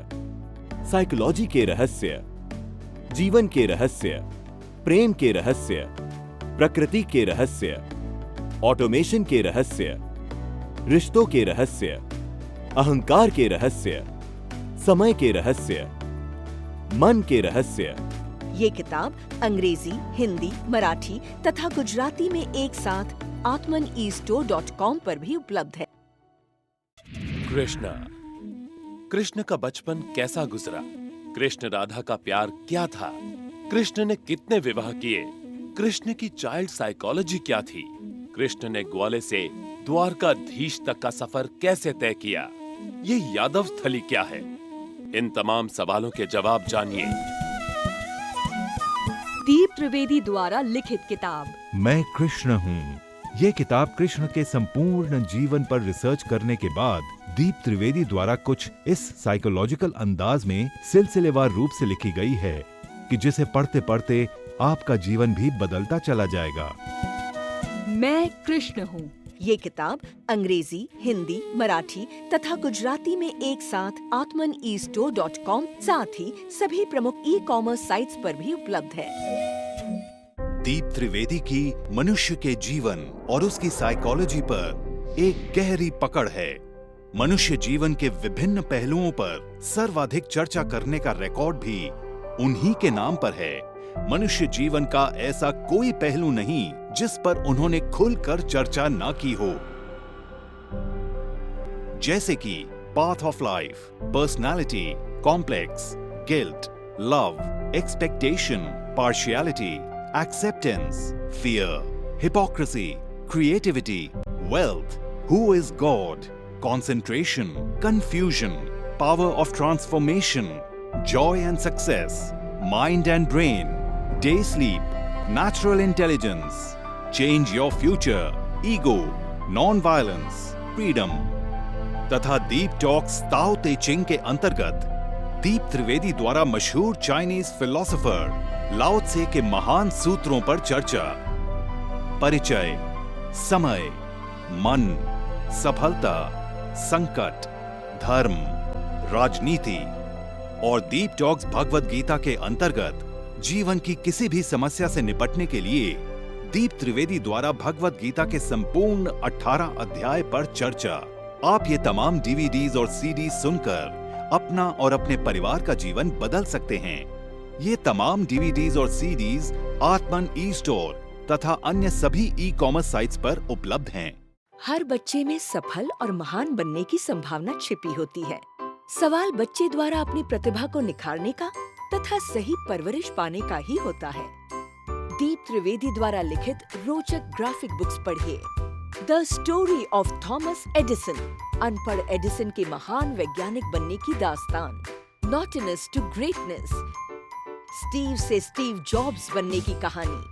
साइकोलॉजी के रहस्य, जीवन के रहस्य, प्रेम के रहस्य, प्रकृति के रहस्य, ऑटोमेशन के रहस्य, रिश्तों के रहस्य, अहंकार के रहस्य, समय के रहस्य, मन के रहस्य। ये किताब अंग्रेजी, हिंदी, मराठी तथा गुजराती में एक साथ atmanestore.com पर भी उपलब्ध है। कृष्ण का बचपन कैसा गुजरा? कृष्ण राधा का प्यार क्या था? कृष्ण ने कितने विवाह किए? कृष्ण की चाइल्ड साइकोलॉजी क्या थी? कृष्ण ने ग्वाले से द्वारकाधीश तक का सफर कैसे तय किया? ये यादव स्थली क्या है? इन तमाम सवालों के जवाब जानिए। दीप त्रिवेदी द्वारा लिखित किताब मैं कृष्ण हूँ। ये किताब कृष्ण के संपूर्ण जीवन पर रिसर्च करने के बाद दीप त्रिवेदी द्वारा कुछ इस साइकोलॉजिकल अंदाज में सिलसिलेवार रूप से लिखी गई है कि जिसे पढ़ते पढ़ते आपका जीवन भी बदलता चला जाएगा। मैं कृष्ण हूँ। ये किताब अंग्रेजी, हिंदी, मराठी तथा गुजराती में एक साथ atmanestore.com साथ ही सभी प्रमुख ई-कॉमर्स साइट्स पर भी उपलब्ध है। दीप त्रिवेदी की मनुष्य के जीवन और उसकी साइकोलॉजी पर एक गहरी पकड़ है। मनुष्य जीवन के विभिन्न पहलुओं पर सर्वाधिक चर्चा करने का रिकॉर्ड भी उन्हीं के नाम पर है। मनुष्य जीवन का ऐसा कोई पहलू नहीं जिस पर उन्होंने खुलकर चर्चा ना की हो, जैसे कि path of life, personality, complex, guilt, love, expectation, partiality, acceptance, fear, hypocrisy, creativity, wealth, who is God, concentration, confusion, power of transformation, joy and success, mind and brain, day sleep, natural intelligence, change your future, ego, non-violence, freedom तथा दीप talks ताओ ते चिंग के अंतर्गत दीप त्रिवेदी द्वारा मशहूर Chinese philosopher लाओ त्से के महान सूत्रों पर चर्चा, परिचय, समय, मन, सफलता, संकट, धर्म, राजनीति और दीप टॉक्स भगवद गीता के अंतर्गत जीवन की किसी भी समस्या से निपटने के लिए दीप त्रिवेदी द्वारा भगवद गीता के संपूर्ण 18 अध्याय पर चर्चा। आप ये तमाम डीवीडीज और सीडीज सुनकर अपना और अपने परिवार का जीवन बदल सकते हैं। ये तमाम डीवीडीज और सीडीज आत्मन ई स्टोर तथा अन्य सभी ई कॉमर्स साइट्स पर उपलब्ध हैं। हर बच्चे में सफल और महान बनने की संभावना छिपी होती है। सवाल बच्चे द्वारा अपनी प्रतिभा को निखारने का तथा सही परवरिश पाने का ही होता है। दीप त्रिवेदी द्वारा लिखित रोचक ग्राफिक बुक्स पढ़िए। The story of Thomas Edison, अनपढ़ एडिसन के महान वैज्ञानिक बनने की दास्तान, नॉटिनेस टू ग्रेटनेस, स्टीव से स्टीव जॉब्स बनने की कहानी,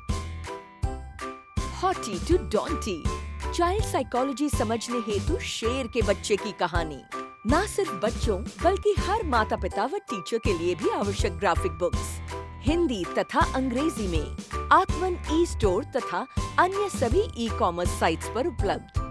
हॉटी टू डॉन्टी, चाइल्ड साइकोलॉजी समझने हेतु शेर के बच्चे की कहानी। न सिर्फ बच्चों बल्कि हर माता पिता व टीचर के लिए भी आवश्यक ग्राफिक बुक्स हिंदी तथा अंग्रेजी में आत्मन ई स्टोर तथा अन्य सभी ई कॉमर्स साइट्स पर उपलब्ध।